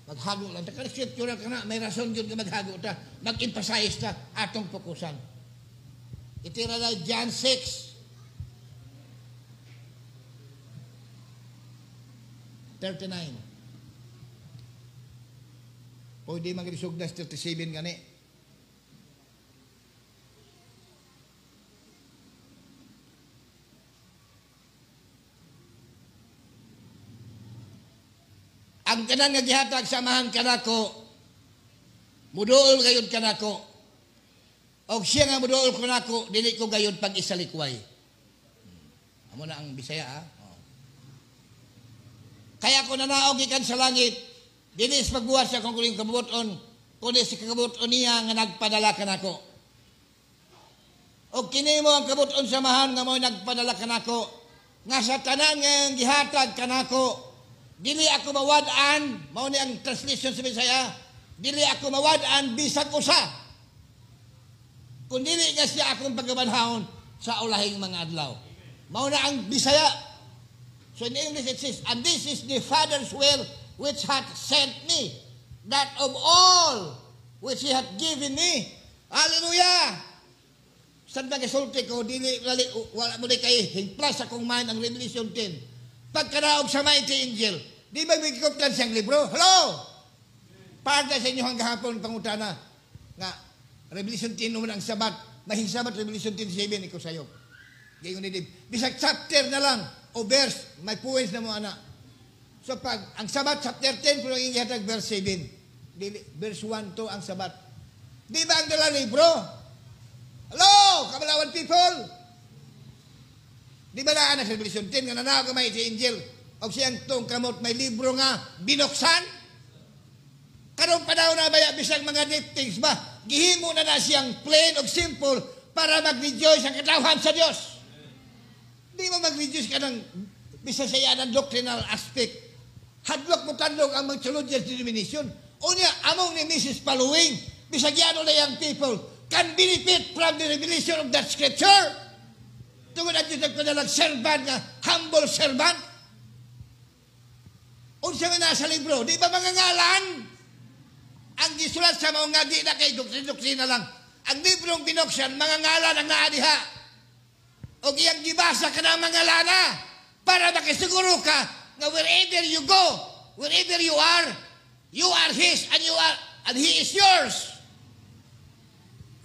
Maghago lang. Taka scriptural ka na, may rason yun ka maghago ta. Mag-emphasize ta atong fokusan. Itira na John 6:39. Pwede mag-risog na 37 gani. Ang kanang nga gihatag samahan kanako, muduol gayud kanako. Og siya nga muduol ko nako, dili ko gayud pag isalikway. Amo na ang Bisaya, ha? Kaya ko nanaog ikan sa langit, dili sa pagbuhat sa kung kuling kabuton, kundi sa kabuton niya nga nagpadala kanako. Og kini mo ang kabuton samahan nga mo nagpadala kanako, nga sa tanan nga gihatag kanako, dili ako mawad-an, mao ni ang translation sa Bisaya, dili ako mawad-an bisag usa. Kung dili nga siya akong pagabanhawon sa ulahing mga adlaw. Mao na ang Bisaya. So in English it says, and this is the Father's will which hath sent me, that of all which He hath given me. Hallelujah! Saan ba kasulti ko, dili, wala mo di kay higplas akong mind ang Revelation 10. Pagkaraog sa mighty angel, di ba bigkoptan siyang libro? Hello! Para sa inyo hanggang hapon pangutana nga Revelation 10 naman ang sabat, mahing sabat Revelation 10:7 ikaw sayo. Gayon ni Dib. Bisag chapter na lang o verse, may points na mo ana. So pag ang sabat chapter 10 pero ang ihatag verse 7. Verse 1 to ang sabat. Di ba ang dala libro? Hello, Kamalawan people! Di ba na sa Revelation 10 nga nanawag ka may angel o siyang tong kamot may libro nga binuksan? Karong pa daw na baya bisag mga deep things ba? Gihimo na siyang plain o simple para mag-rejoice ang katawhan sa Diyos. Di mo mag-rejoice ka ng bisa sa iyan ang doctrinal aspect. Hadlok mo tandog ang mga theological denomination. Unya, among ni Mrs. Paluwing, bisag yan na young people can benefit from the revelation of that scripture. Tungod at yung nagpadalag servant nga, humble servant. Unsa man nasa libro, di ba mga ngalan? Ang gisulat sa mga di na kay doktrina lang. Ang librong binuksan, mga ngalan ang naadiha. O iyang gibasa ka ng mga lana para makisiguro ka na wherever you go, wherever you are His and He is yours.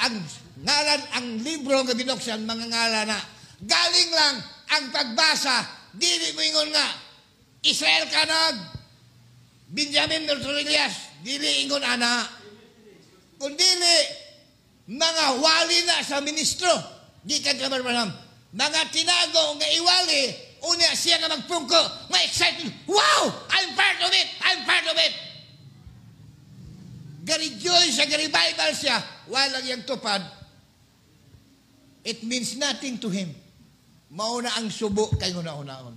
Ang ngalan, ang libro nga binuksan, mga ngalan na galing lang ang pagbasa, dili mo ingon nga, Israel kanag, Benjamin Mertolias, dili ingon ana. Kung dili, mga wali na sa ministro, di ka kabarbanam, mga tinago nga iwali, Unya siya nga magpungko, nga excited. Wow! I'm part of it! I'm part of it! Gari-joy siya, gari-Bible siya. Walang yang tupad. It means nothing to him. Mauna ang subo kay una-unaon.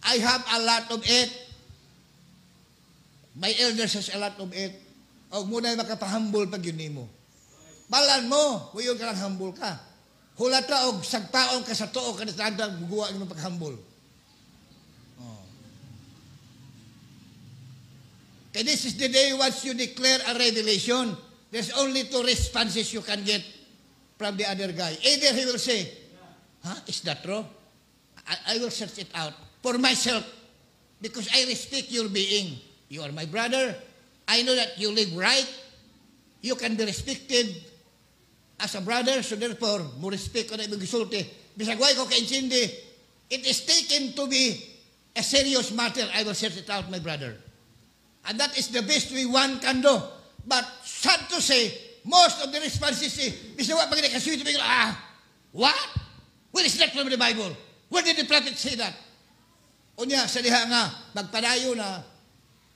I have a lot of it. My elders has a lot of it. O muna makapahambol pag yun mo. Balan mo, huyon ka lang humble ka. Hulata og sagpaon ka sa tuo, kada tanda, guguwa ng paghambol. Oh. Okay, this is the day once you declare a revelation, there's only two responses you can get from the other guy. Either he will say, huh, is that true? I will search it out for myself because I respect your being. You are my brother. I know that you live right. You can be respected as a brother, so therefore, mo respect ko na ibang gisulti. Bisag way ko kaintindi, it is taken to be a serious matter. I will search it out, my brother. And that is the best way one can do. But sad to say, most of the responses say, bisag wa pag nakaswito, what? Where is that from the Bible? Where did the prophet say that? Unya, sa diha nga, magpadayo na,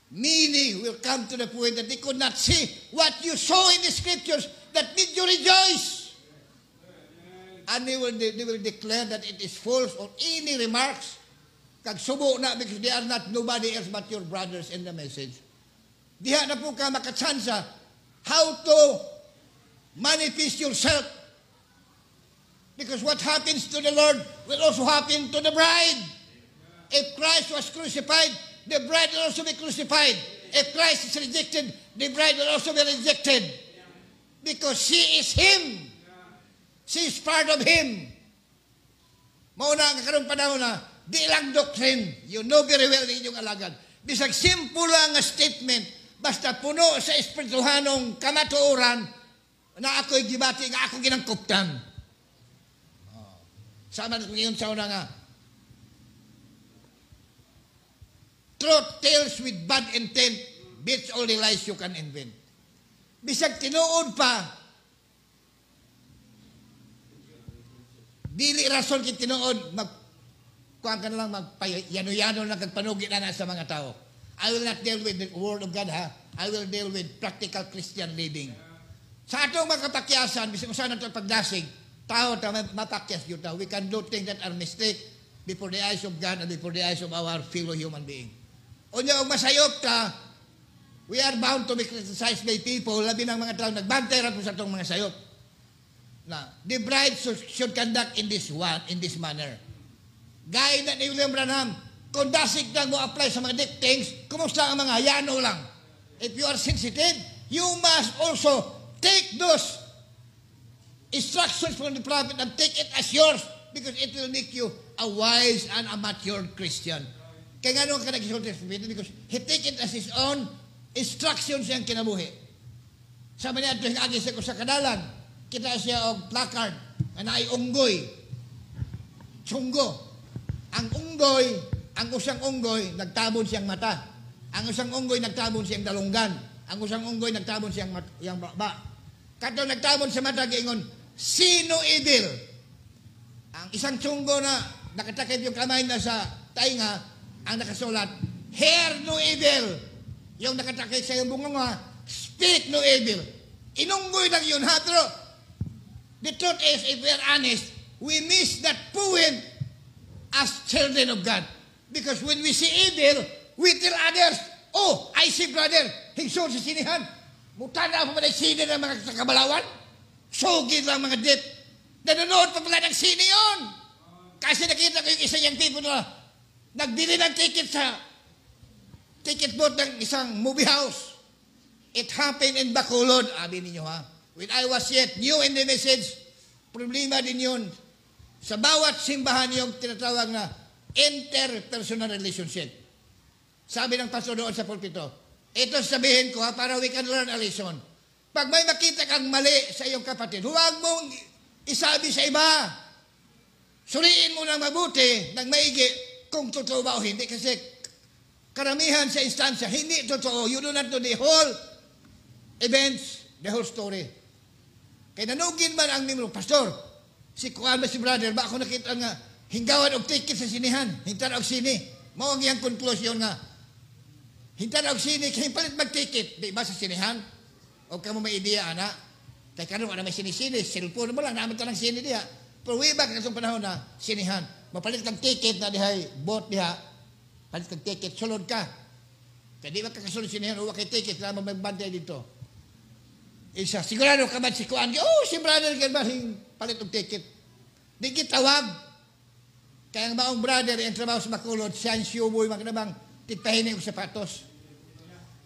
many will come to the point that they could not see what you saw in the scriptures that made you rejoice. And they will declare that it is false or any remarks. Kag subo na because they are not nobody else but your brothers in the message. Diha na po ka makatsansa how to manifest yourself. Because what happens to the Lord will also happen to the bride. If Christ was crucified, the bride will also be crucified. If Christ is rejected, the bride will also be rejected. Because she is Him. She is part of Him. Mauna ang karong panahon na, di lang doctrine. You know very well na inyong alagad. Bisag simple lang nga statement, basta puno sa espirituhanong kamatuoran, na ako'y gibati, nga ako ginangkuptan. Sama na ngayon sa una nga, truth tells with bad intent beats all the lies you can invent. Bisag tinuod pa, dili rason kit tinuod, kuhaan ka na lang, magpayano-yano lang kagpanugi na sa mga tao. I will not deal with the word of God, ha? I will deal with practical Christian living. Sa atong mga katakyasan, bisag usahan natin pagdasig, tao, mapakyas yun tao. We can do things that are mistake before the eyes of God and before the eyes of our fellow human being. O niya, kung masayop ka, we are bound to be criticized by people, labi ng mga tao, nagbantay rin po sa itong mga sayop. Na, the bride should conduct in this manner. Gaya na ni William Branham, kung dasig lang mo apply sa mga deep things, kumusta ang mga yano lang? If you are sensitive, you must also take those instructions from the prophet and take it as yours because it will make you a wise and a matured Christian. Kaya nga nung ka nag-isulti sa Peter because he take it as his own instructions siyang kinabuhi. Sama niya ito yung agis ko sa kadalan. Kita siya og placard na ay unggoy. Tsunggo. Ang usang unggoy, nagtabon siyang mata. Ang usang unggoy, nagtabon siyang dalunggan. Ang usang unggoy, nagtabon siyang baba. Kato nagtabon sa mata, giingon, sino evil? Ang isang tsunggo na nakatakip yung kamay na sa tainga, ang nakasulat, hear no evil. Yung nakatakip sa yung bunga, speak no evil. Inunggoy lang yun, ha? Pero the truth is, if we are honest, we miss that point as children of God. Because when we see evil, we tell others, oh, I see brother, hingso sa sinihan. Mutana pa ba ng sini ng mga kabalawan? Sugid lang mga dip. Nanonood pa pala ng sini yun. Kasi nakita ko yung isa yung tipo na nagbili ng ticket sa ticket booth ng isang movie house. It happened in Bacolod. Abi ninyo ha. When I was yet new in the message, problema din yun. Sa bawat simbahan yung tinatawag na interpersonal relationship. Sabi ng pastor doon sa pulpito, ito sabihin ko ha, para we can learn a lesson. Pag may makita kang mali sa iyong kapatid, huwag mong isabi sa iba. Suriin mo ng mabuti, ng maigi, kung totoo ba o hindi. Kasi karamihan sa instansya, hindi totoo. You do not know the whole events, the whole story. Kaya nanugin man ang nimero, Pastor, si Kuan ba si brother, ba ako nakita nga, hinggawan og ticket sa sinihan, hintan og sini. Mao ang iyang konklusyon nga. Hintan og sini kay palit mag-ticket, di ba sa sinihan? O kamo may ideya ana. Kay karon wala may sini-sini, cellphone mo lang naman tanang sini diha. Pero way back sa panahon na sinihan, mapalit kang ticket na dihay bot diha. Palit kang ticket, sulod ka. Kaya di ba kakasunod sinihan, uwa kay ticket na magbantay dito. Isa, sigurado ka ba si Kuan? Oh, si brother ka ba palit og ticket? Di gitawag. Kaya ang maong brother, yung trabaho sa Makulod, siya ang siyuboy, magkabang titpahinig og sapatos.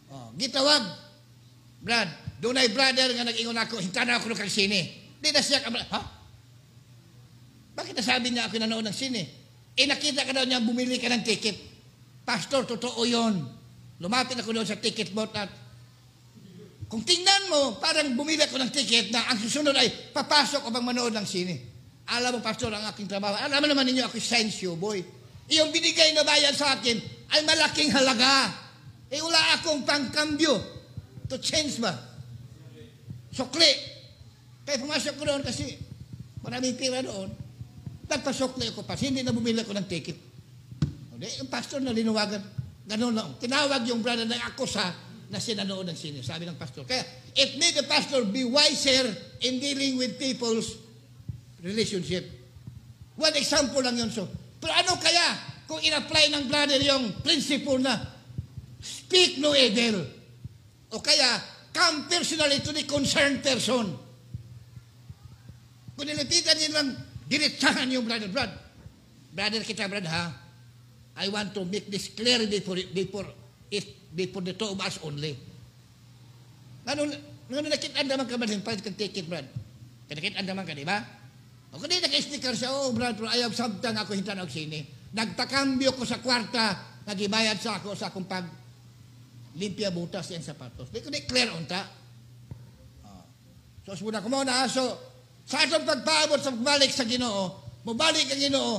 Oh, gitawag. Brad, doon ay brother nga nag-ingon ako, hintana ako ng sine. Di na siya, ha? Bakit nasabi niya ako nanood ng sine? Nakita ka daw niya, bumili ka ng ticket. Pastor, totoo yun. Lumapit ako doon sa ticket booth at kung tingnan mo, parang bumili ako ng ticket na ang susunod ay papasok o bang manood ng sine. Alam mo, Pastor, ang aking trabaho. Alam mo naman ninyo, ako science boy. Iyong binigay na bayan sa akin ay malaking halaga. Wala akong pangkambyo to change ba? Sukli. Kaya pumasok ko doon kasi maraming pira doon. Nagpasukli ako pa. Hindi na bumili ako ng ticket. Yung pastor na linuwagan. Ganun lang. Tinawag yung brother na ako na sinanood ng sine. Sabi ng pastor. Kaya it made the pastor be wiser in dealing with people's relationship. One example lang yun. So, pero ano kaya kung in-apply ng brother yung principle na speak no evil? O kaya, come personally to the concerned person. Kung nilipitan niyo lang, diretsahan yung brother. Brother kita, brother, ha? I want to make this clear before the two of us only. Ano nakita naman ka ba din? Palit kang ticket, brad. Nakita naman ka, di ba? O kung di naka-sticker siya, oh, brad, pero ayaw sabtang ako hintan og sini. Nagtakambyo ko sa kwarta, nagibayad sa ako sa akong limpia butas yung sapatos. Di ko di clear unta. So, muna ko muna. So, sa atong pagpaabot sa balik sa Ginoo, mabalik ang Ginoo,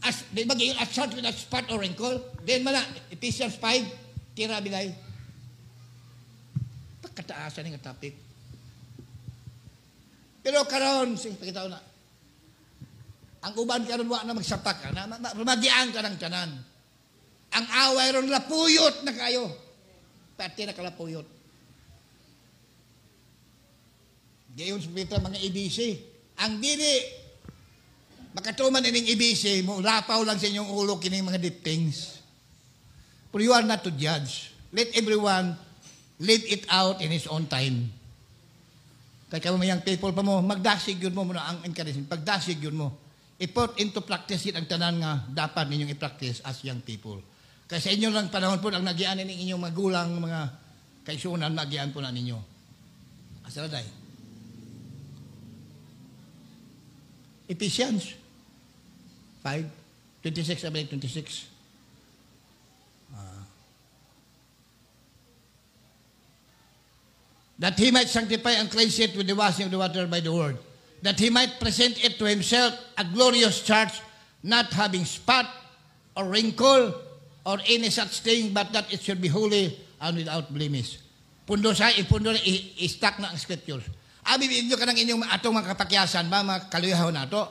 as di magiging at short with a spot or wrinkle. Then mana, Ephesians 5, tira bilay. Pagkataasan ng topic. Pero karon, sige, pakita ko na. Ang uban karon wa na magsapak ka, na magian ka ng tanan. Ang away ron lapuyot na kayo. Pati na kalapuyot. Gayon sa mga EBC. Ang dili, makatuman ining EBC, mo lapaw lang sa inyong ulo kining mga deep things. But you are not to judge. Let everyone live it out in his own time. Kaya kamayang people pa mo, magdasig yun mo muna ang encouragement. Pagdasig yun mo. I-put into practice yun ang tanan nga dapat ninyong i-practice as young people. Kasi sa inyo lang panahon po ang nagian ng inyong magulang, mga kaisunan, nagian po na ninyo. Asaladay. Ephesians 5, 26, 26. That he might sanctify and cleanse it with the washing of the water by the word. That he might present it to himself a glorious church, not having spot or wrinkle or any such thing, but that it should be holy and without blemish. Pundo sa ipundo na i-stack na ang scriptures. Abi inyo kanang inyong atong mga kapakyasan ba mga kaluyahaw nato.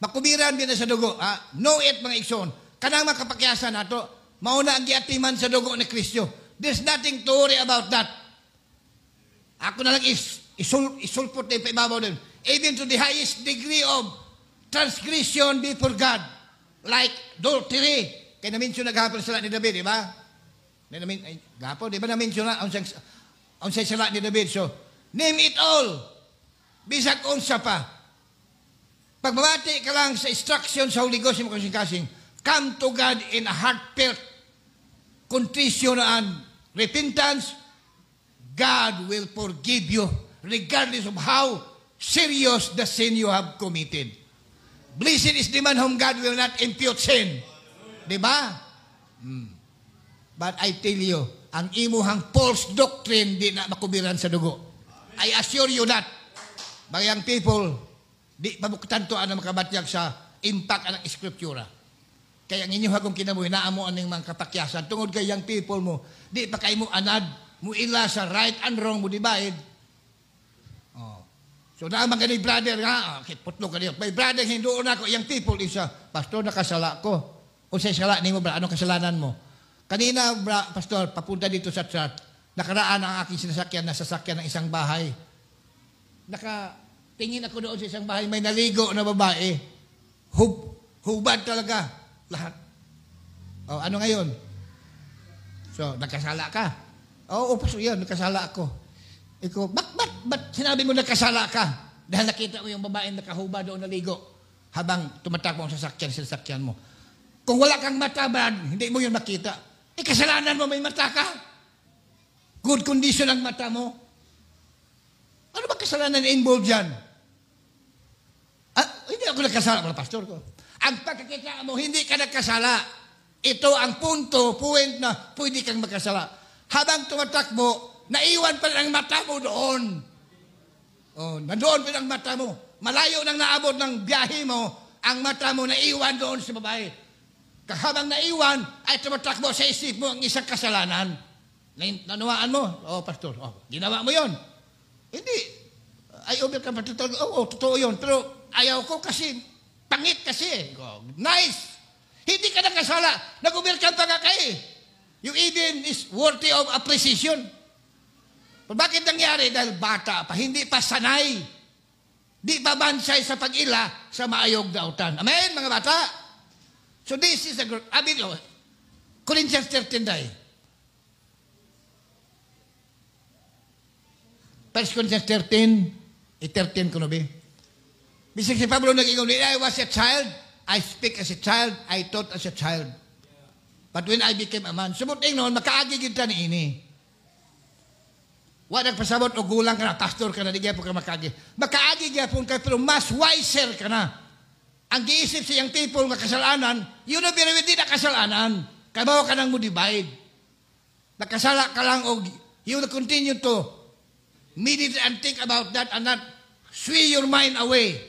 Makubiran din na sa dugo. Know it mga igsoon. Kanang mga kapakyasan nato, mauna ang giatiman sa dugo ni Kristo. There's nothing to worry about that. Ako na lang isulpot na ipababaw din. Even to the highest degree of transgression before God. Like adultery. Kaya na-mention na gahapon sa ni David, di ba? Gahapon, di ba na-mention na ang sala ni David? So, name it all. Bisag unsa pa. Pagmamati ka lang sa instruction sa Holy Ghost, yung kasing-kasing, come to God in a heartfelt contrition and repentance, God will forgive you regardless of how serious the sin you have committed. Blessed is the man whom God will not impute sin. Diba? But I tell you, ang imuhang false doctrine di na makubiran sa dugo. I assure you that. Bayang people, di pabuktanto ang makabatyag sa impact ng Eskriptura. Kaya ang inyong hagong kinabuhi, naamo ang mga kapakyasan. Tungod kay young people mo, di pa kayo mo anad, mo ila sa right and wrong mo divide. So naman ka ni brother nga, putlo ka niyo. May brother, hindi doon ako, yung people isa, Pastor, nakasala ko. O sa sala ni mo, bra, anong kasalanan mo? Kanina, Pastor, papunta dito sa church, nakaraan ang aking sinasakyan na sasakyan ng isang bahay. Nakatingin ako doon sa isang bahay, may naligo na babae. Hubad talaga, lahat. O, ano ngayon? So, nagkasala ka? Oo, Pastor, yan, nagkasala ako. Ikaw, ba't sinabi mo nagkasala ka? Dahil nakita mo yung babae nakahubad doon naligo habang tumatakbo ang sasakyan mo. Kung wala kang mata, Brad, hindi mo yun makita. Kasalanan mo may mata ka. Good condition ang mata mo. Ano ba kasalanan na involved dyan? Hindi ako nagkasala, mga pastor ko. Ang pagkakita mo, hindi ka nagkasala. Ito ang point na pwede kang magkasala. Habang tumatakbo, naiwan pa rin ang mata mo doon. Oh, nandoon pa rin ang mata mo. Malayo nang naabot ng biyahe mo, ang mata mo naiwan doon sa babae. Habang naiwan, ay tumatakbo sa isip mo ang isang kasalanan. Nanawaan mo? Oh, pastor, ginawa mo yon. Hindi. Ay, overcome. Totoo yun. Pero ayaw ko kasi, pangit kasi. Nice. Hindi ka nakasala. Nag-overcome pa nga kayo. You even is worthy of appreciation. Pero bakit nangyari? Dahil bata pa, hindi pa sanay. Di pa bansay sa pag-ila sa maayog na utan. Amen, mga bata? So this is the Corinthians 13 day. 1 Corinthians 13, 13 ko na ba? Bisig si Pablo nag-ingon, when I was a child, I speak as a child, I thought as a child. But when I became a man, sumuting noon, makaagi kita ni ini. Wa nagpasabot o gulang ka na, pastor ka na, di po ka makaagi. Makaagi gyapon ka, pero mas wiser ka na. Ang giisip siyang people nga kasalanan, yun na pero hindi na kasalanan. Kabaw ka nang mo divide. Nakasala ka lang o you will continue to meditate and think about that and not sway your mind away.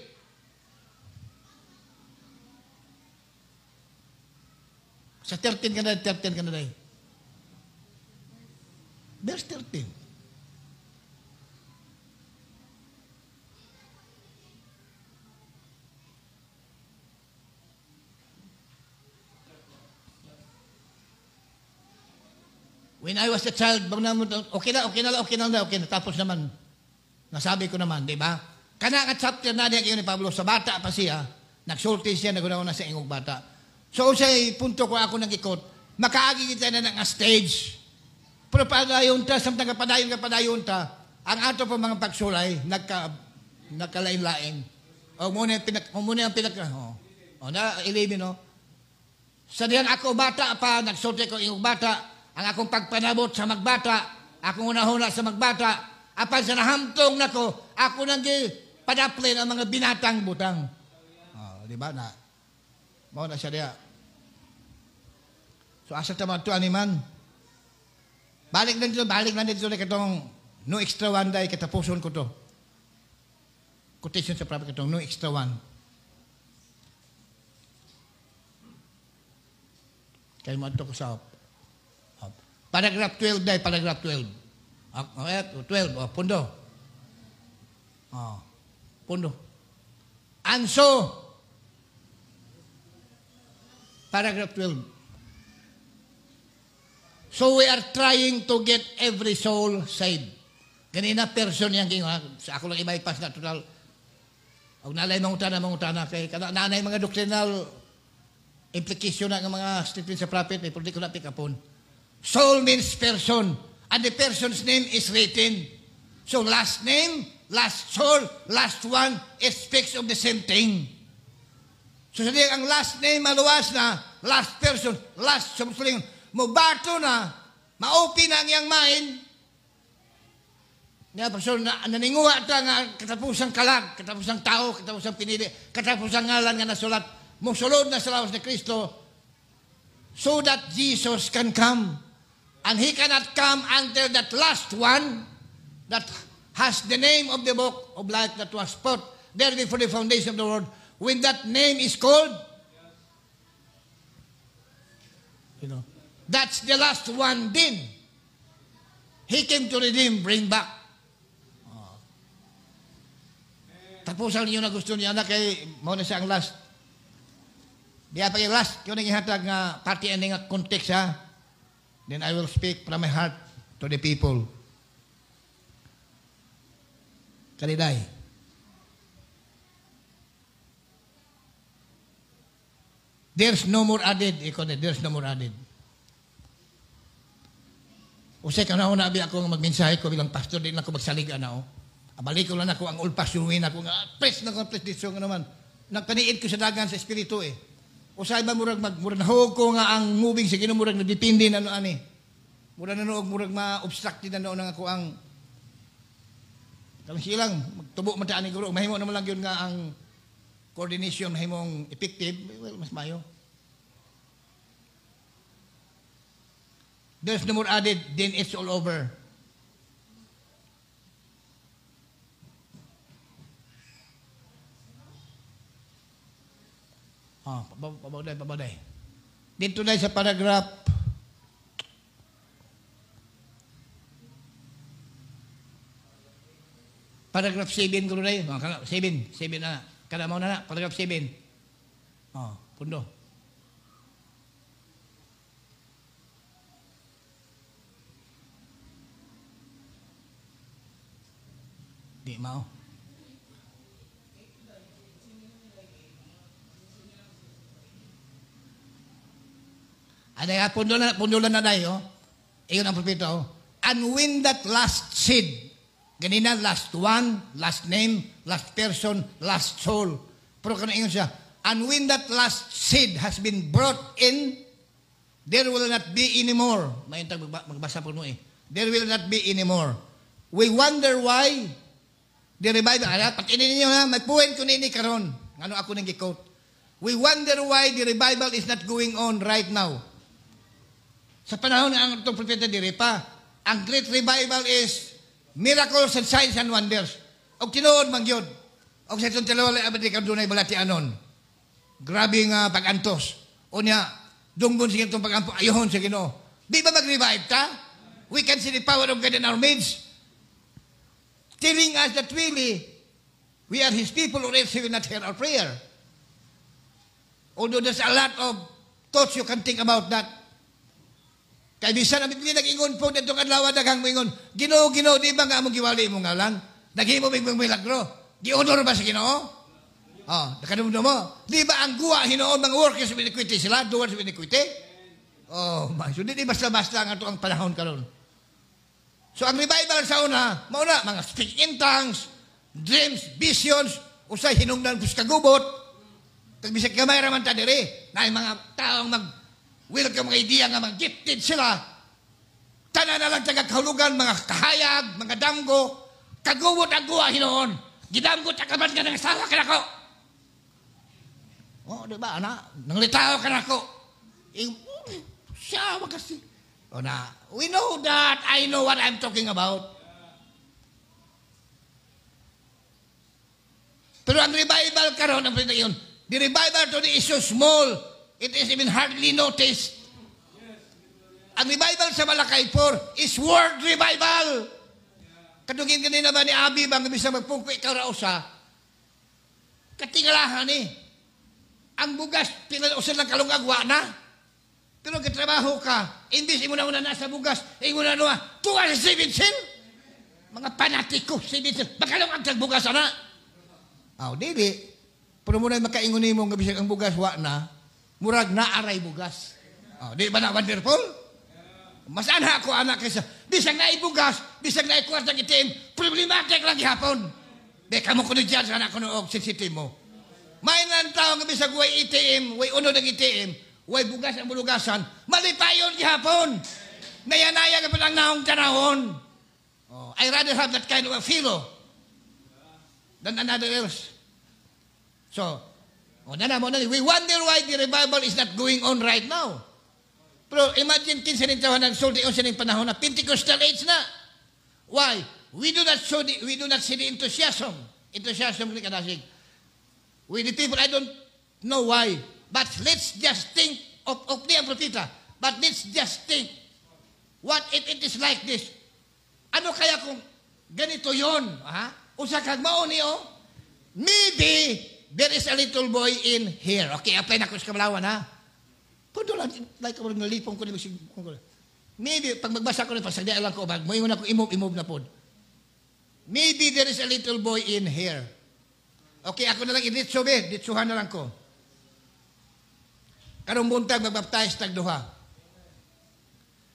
Sa 13 ka na dahil. Verse 13. When I was a child, okay na, tapos naman. Nasabi ko naman, di ba? Kana ka chapter na niya ni Pablo, sa bata pa siya, nagsulti siya, nagunaw na sa ingong bata. So, siya'y punto ko ako nag-ikot, makaagi kita na ng stage. Pero padayon ta, samtang kapadayon ta, ang ato pa mga pagsulay, nagkalain-lain. Muna ang na-11, no? Sa diyan ako bata pa, nagsulti ko ingong bata, ang akong pagpanabot sa magbata, akong unahuna sa magbata, apan sa nahamtong nako, ako nang padaplin ang mga binatang butang. Di ba na? Mao na siya diya. So asa ta man to animan? Balik na dito katong no extra one day katapuson ko to. Quotation sa prophet katong no extra one. Kay mo to ko sa paragraph 12 day, paragraph 12. 12, pundo. Pundo. And so, paragraph 12. So we are trying to get every soul saved. Ganina person yang sa ako lang iba-ipas na total. Og nalay mangutana kay nanay mga doctrinal implication na ng mga statement sa prophet, may pwede ko na pikapon. Soul means person, and the person's name is written. So last name, last soul, last one, it speaks of the same thing. So sa ang last name maluwas na, last person, last, sabusuling, mubato na, ma-open na ang iyang mind. So, naninguha ta nga katapusang kalag, katapusang tao, katapusang pinili, katapusang ngalan nga nasulat, musulod na sa lawas ni Kristo, so that Jesus can come. And He cannot come until that last one that has the name of the book of life that was put there before the foundation of the world. When that name is called, that's the last one then. He came to redeem, bring back. tapusan niyo na gusto niya na kay mo na siya ang last. Diya pa yung last, kung naghihatag nga party ending nga context ha, then I will speak from my heart to the people. Kaliday. There's no more added. There's no more added. Usay ka na nabi ako nga magmensahe ko bilang pastor, din ako magsaliga na o. Abalik ko lang ako ang ulpas yuwin ako nga, press na ko, press dito nga naman. Nagpaniid ko sa dagan sa espiritu eh. Usay ba murag nahog ko nga ang moving sa murag na depende na no ani. Murag na noog murag ma-obstructed na noon ako ang kung silang magtubo man ta ani guro, mahimo naman lang yun nga ang coordination mahimong effective, well, mas mayo. There's no more added, then it's all over. Pabaday. Dito na sa paragraph 7 ko na yun. 7 na. Kada mo na, paragraph 7. Pundo. Di mau. Ada nga, pundulan na dayo. Iyon ang propeta. And when that last seed, ganina, last one, last name, last person, last soul. Pero kanina siya, and when that last seed has been brought in, there will not be anymore. Mayintag magbasa po mo eh. There will not be anymore. We wonder why the revival, pati ninyo na, may point ko nini karon. Ano ako nang gi-quote. We wonder why the revival is not going on right now. Sa panahon nga ang itong propeta diri pa, ang great revival is miracles and signs and wonders. Og tinuod man gyud. Og sa itong talawala abadi ka dunay balati anon. Grabe nga pag-antos. O niya, dungbon sige itong pag-ampo, ayohon sa Ginoo. Di ba mag-revive ta? We can see the power of God in our midst. Telling us that really, we are His people or else He will not hear our prayer. Although there's a lot of thoughts you can think about that. Kaya bisan ang Biblia nag-ingon po dito kadlaw daghang moingon, Ginoo, di ba nga among giwali mo ngalan? Naghimo mig milagro. Gi-honor ba sa Ginoo? Nakadumdum mo. Di ba ang guwa hinoon mga workers of iniquity sila, doers of iniquity? So di basta-basta nga to ang panahon karon. So ang revival sa una, mauna mga speak in tongues, dreams, visions, usay hinungdan kus kagubot. Kag bisag gamay ra man ta diri, na mga taong welcome mga idea nga mga gifted sila. Tanan na lang taga kahulugan, mga kahayag, mga damgo, kagubot ang guwa hinoon. Gidamgo takaban nga ng asawa ka nako. Di ba, anak? Nanglitaw ka nako. Siya, kasi. We know that. I know what I'm talking about. Pero ang revival karon ang yun. The revival to the is so small, it is even hardly noticed. Ang revival sa Malakay 4 is world revival. Kadugin kanina ba ni Abi bang bisa magpungko ikaw rausa? Katingalahan eh. Ang bugas, pinausan lang kalungagwa na. Pero katrabaho ka, imbis mo na nasa bugas, mo na nuha, tuwa sa sibinsil. Mga panatiko, sibinsil. Makalungag sa bugas na. Dili. Pero muna makaingon mo nga bisag ang bugas, wa na. Murag na aray bugas. Di ba na wonderful? Mas anak ko anak kaysa, bisag na ibugas, bisag na ikuwas ng itim, problematic lang hapon. Di ka mo kuno dyan sa anak ko noong sensitive mo. May nang tao nga bisag way itim, way uno ng itim, way bugas ang bulugasan, malipayon gihapon. Nayanaya ka pa lang naong tanahon. I rather have that kind of a fellow than another else. So, we wonder why the revival is not going on right now. Pero imagine kinsa ning tawahan ng sulti o sining panahon na Pentecostal age na. Why? We do not see the enthusiasm. Enthusiasm ni kadasig. We the people, I don't know why. But let's just think of the propeta. But let's just think what if it is like this. Ano kaya kung ganito yon? Usa kag mao ni Maybe there is a little boy in here. Okay, apply na ko sa Kamalawan, ha? Pundo lang, like ako nalipong ko na maybe, pag magbasa ko na, pasagdaan lang ko, mo na ko, imove na po. Maybe there is a little boy in here. Okay, ako na lang i-ditsubi. Ditsuhan na lang ko. Karong buntag, magbaptize tagduha.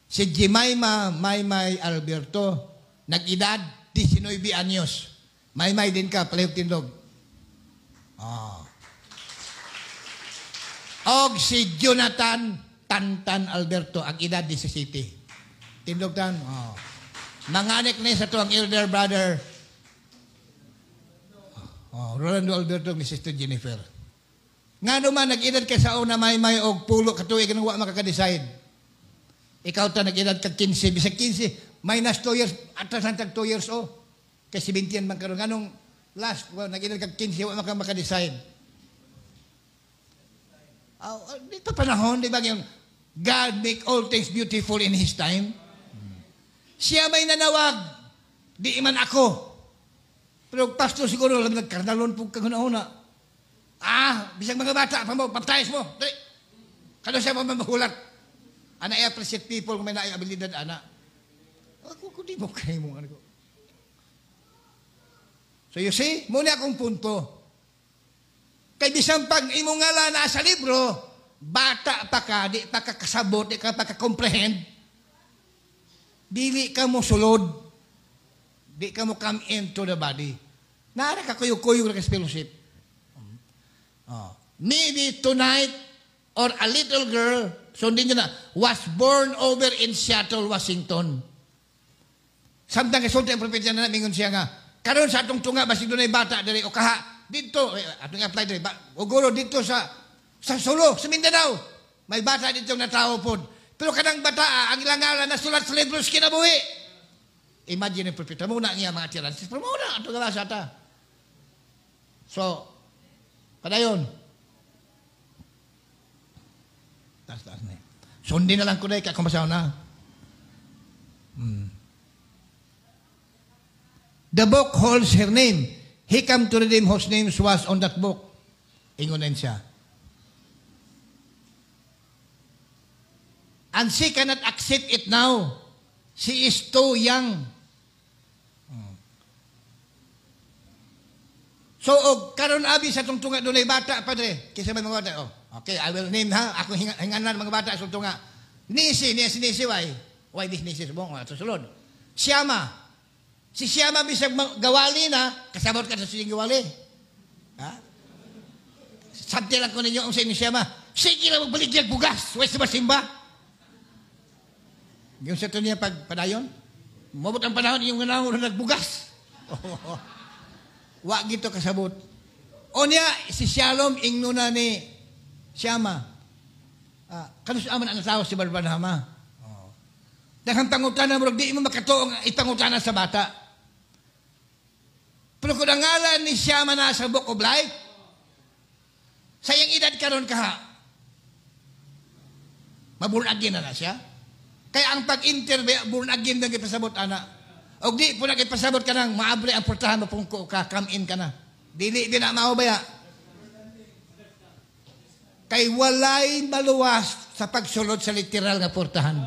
Si Jemima Maymay Alberto, nag-edad 19 anyos. Maymay din ka, palihog tindog. Og si Jonathan Tantan Alberto, ang edad 17. Tindog tan. Mga anak na sa tuwang elder brother. Rolando Alberto, ni Sister Jennifer. Nga naman, nag-edad ka sa una Maymay og pulo katuig nang wa makaka-decide. Ikaw ta nag-edad ka 15, bisag 15, minus 2 years, atras ang tag 2 years o. Kay 17 man karon. Anong last, nag-edad ka 15, wala maka-decide. Dito panahon, di ba, God make all things beautiful in His time. Siya may nanawag, di man ako. Pero pastor siguro, nagkarnalon po kaguna-una. Bisag mga bata, baptize mo. Kano siya mamahulat? Ana i-appreciate people kung may na-abilidad, ana. Ako di mo kayo mo. So you see, muna akong punto. Kay bisang pag imong ngala na sa libro, bata pa ka, di pa ka kasabot, di ka pa ka comprehend, dili ka mo sulod, di ka mo come into the body. Naara ka kuyo-kuyo na fellowship. Maybe tonight, or a little girl, sundin nyo na, was born over in Seattle, Washington. Samtang kasulti ang propetya na mingon siya nga, karon sa atong tunga, basig doon ay bata, dari, o kaha, dito, atong apply dari, o guro, dito sa Solo, sa Mindanao, may bata dito na tao po. Pero kanang bata, ang ilang ngalan na sulat sa libros kinabuhi. Imagine ang propetya, muna niya mga tiran, pero muna, atong gabasa ta. So, padayon, taas na. Sundin na lang ko na, kakabasaw na. The book holds her name. He come to redeem whose name was on that book. Ingunan siya. And she cannot accept it now. She is too young. So, karon abi sa tungtunga doon ay bata, padre. Kisa may mga bata, okay, I will name ha. Ako hinganan mga bata sa tungtunga. Nisi, why this Nisi? Susulod. Siyama. Si Siyama bisag gawali na, kasabot ka sa sining gawali. Ha? Sabti lang ko ninyo ang sa inyo Siyama. Sige lang magbaligyan bugas. Huwag sa simba. Yung sa ito niya pagpadayon. Mabot ang panahon yung ganahon na nagbugas. Wag gito kasabot. O niya, si Shalom ingno na ni Siyama. Kanus aman ang tao si Barbanhama. Daghang pangutana mo, di mo makatuong ipangutana sa bata. Pero kung ang ngalan ni Siyama na sa Book of Life, sayang edad karon kaha, maburn again na siya. Kaya ang pag-interview, burn again na ipasabot, ana. O di po na ipasabot ka nang maabre ang portahan, mapungko ka, come in ka na. Dili, di na maubaya. Kay walay maluwas sa pagsulod sa literal nga portahan.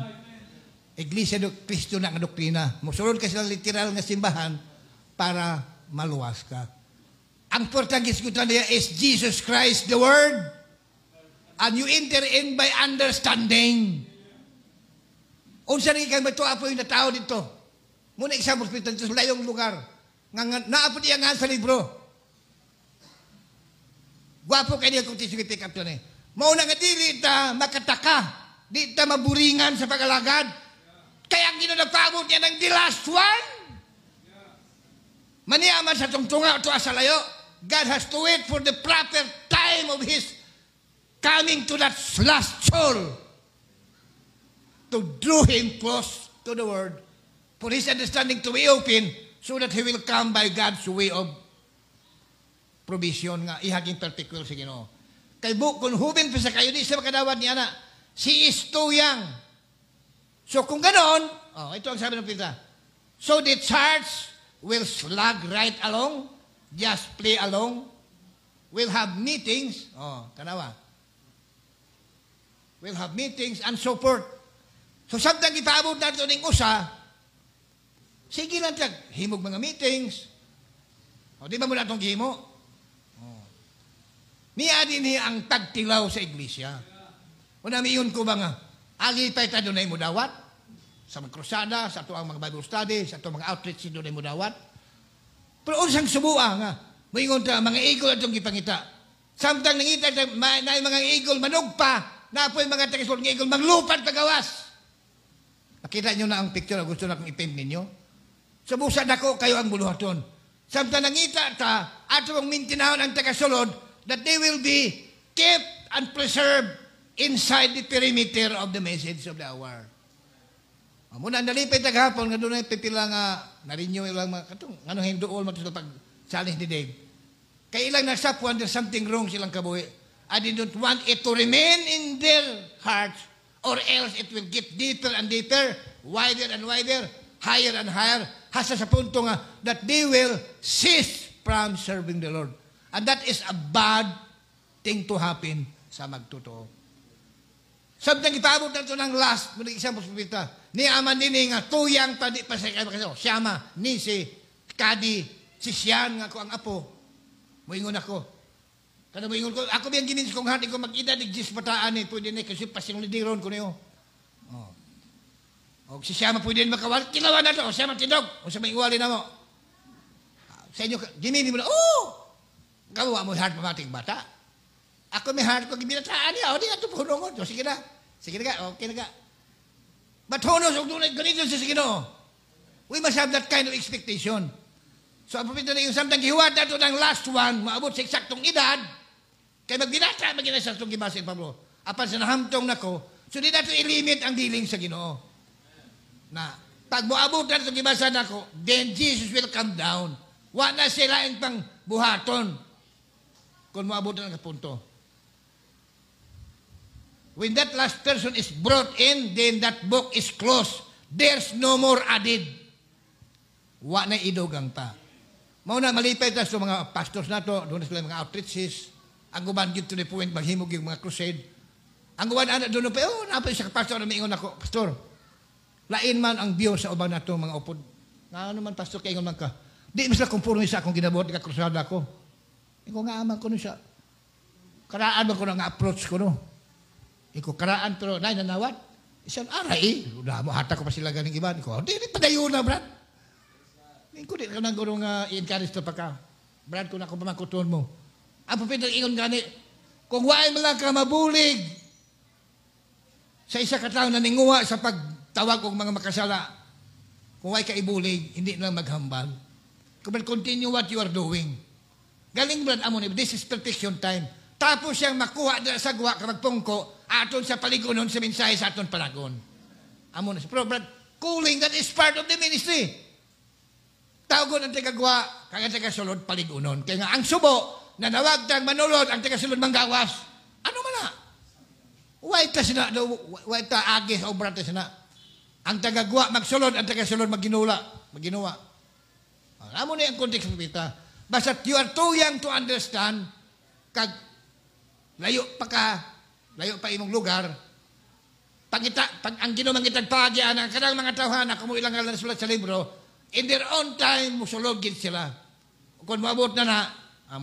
Iglesia do Cristo na nga doktrina. Musulod ka sa literal nga simbahan para maluwas ka. Ang portagis ko niya is Jesus Christ the Word. And you enter in by understanding. Unsa rin kang matuapo yung tao dito. Muna example dito sa layong lugar. Naapod iya nga sa libro. Gwapo kayo niya kung pick up yun eh. Mauna nga dili ta makataka. Di ta maburingan sa pag-alagad. Kaya ang ginanapabot niya ng the last one. Maniyaman sa tungtunga ito sa layo. God has to wait for the proper time of His coming to that last soul to draw him close to the Word, for his understanding to be open, so that he will come by God's way of provision nga ihaging particular sa Ginoo. Kay kung huben pa sa kayo, di sa makadawat niya na, she is too young. So kung ganon, ito ang sabi ng Pita, so the church will slug right along just play along. We'll have meetings. Oh, tanawa. We'll have meetings and so forth. So, samtang ipaabot natin ng usa, sige lang tag, himog mga meetings. O, di ba mo na itong himo? Oh. Niya din ang tagtilaw sa iglesia. O namiyon ko mga, alipay ta doon ay mo dawat, sa mga krusada, sa ito ang mga Bible study, sa ito mga outreach, doon ay mo dawat. Pero unsang subuan nga, moingon ta, mga eagle atong gipangita. Samtang nangita na yung mga eagle manugpa, na po yung mga tagisol ng eagle, maglupad pagawas. Nakita nyo na ang picture na gusto na kong ipim ninyo? Sa busad ako, kayo ang buluhaton. Samtang nangita ta, ato ang mintinahon ang tagasulod, that they will be kept and preserved inside the perimeter of the message of the hour. Muna, nalipay taghapon, nga doon ay pipila nga, narinyo ilang mga katong, ano hindool mo sa pag-challenge ni Dave. Kaya ilang nasapuan, there's something wrong silang kabuhi. I didn't want it to remain in their hearts, or else it will get deeper and deeper, wider and wider, higher and higher, hasta sa punto nga that they will cease from serving the Lord. And that is a bad thing to happen sa magtotoo. Samtang ipaabot na ito ng last, muna isang propeta, ni aman din nga tuyang pa di pa sa siyama, ni si Kadi, si Sian nga ko ang apo, muingon ako. Kada moingon ko, ako biyang ginis kong hati ko mag-ida, digis pataan pwede na kasi pasinglidiron ko niyo. O si Siyama pwede na makawal, kilawan na ito, o Siyama tindog, o sa may iwali na mo. Sa inyo, gimini mo na, gawa mo heart mamating bata. Ako may heart ko, gibinataan niya, o di nga ito punungon. O sige na okay na ka. But honos, o doon ganito sa sige no. We must have that kind of expectation. So, ang propeta na yung samtang gihuwad na ito ng last one, maabot sa eksaktong edad, kaya magbinata, maginasa itong gibasin, Pablo. Apan sa nahamtong na ko, so di natin ilimit ang dealing sa Ginoo. Na, pag moabot na itong gibasan ako, then Jesus will come down. Wa na sila yung pang buhaton. Kung moabot na ng punto. When that last person is brought in, then that book is closed. There's no more added. Wa na idogang ta. Mauna malipay ta sa mga pastors na to, doon sila mga outreaches. Ang guban to the point, maghimog yung mga crusade. Ang guban anak doon pa, napay sa pastor na maingon ako, Pastor, lain man ang view sa uban na to, mga upod. Nga naman, Pastor, kaingon man ka. Di mas na kumpurmi sa akong ginabuhat, ka krusada ko. Ikaw nga aman ko no siya. Karaan ba ko na nga approach ko no? Ikaw karaan, pero nanawat. Isang aray, mo hata ko pa sila ganing iban. Ikaw, di padayon na, Brad. Ikaw di ka nang gano'ng i-encourage to pa ka. Brad, kung ako pamakuton mo. Ang propeta ingon gani, kung waay mo lang ka mabulig sa isa katao na ninguha sa pagtawag kong mga makasala, kung waay ka ibulig, hindi lang maghambal. Continue what you are doing. Galing Brad, amon, this is perfection time. Tapos siyang makuha na sa guwa, kapagpungko, aton sa paligunon, sa mensahe sa aton palagon. Amon, pero Brad, calling, that is part of the ministry. Tawagon ang tagagwa, kaya tagasulod, paligunon. Kaya nga, ang subo, na nawagtang manulod ang tagasulod manggawas. Ano man na? Huwag ta sina, huwag ta agis o brata sina. Ang tagagwa magsulod, ang tagasulod magginula. Alam mo na yung context ng pita. Basta you are too young to understand, kag layo pa imong lugar, pag ang ginumang itagpagyan, ang kanang mga tawhana, kung mo ilang nga nasulat sa libro, in their own time, musulod gid sila. Kung maabot na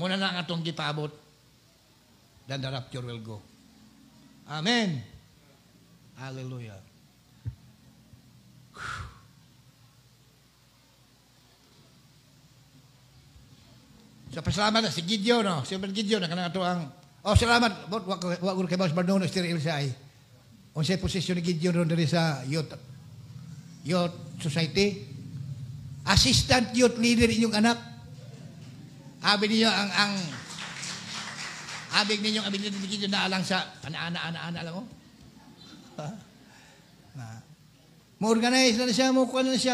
muna na ang atong gipaabot, then the rapture will go. Amen. Hallelujah. So, pasalamat na si Gideon, no? Si Gideon, na kanang ato ang, salamat, wag kay Boss Bardono, Steril siya ay, unsay posisyon ni Gideon ron dali sa youth society, assistant youth leader inyong anak. Abig ninyo abig ninyo na alang sa ana alam mo? Mo-organize na siya,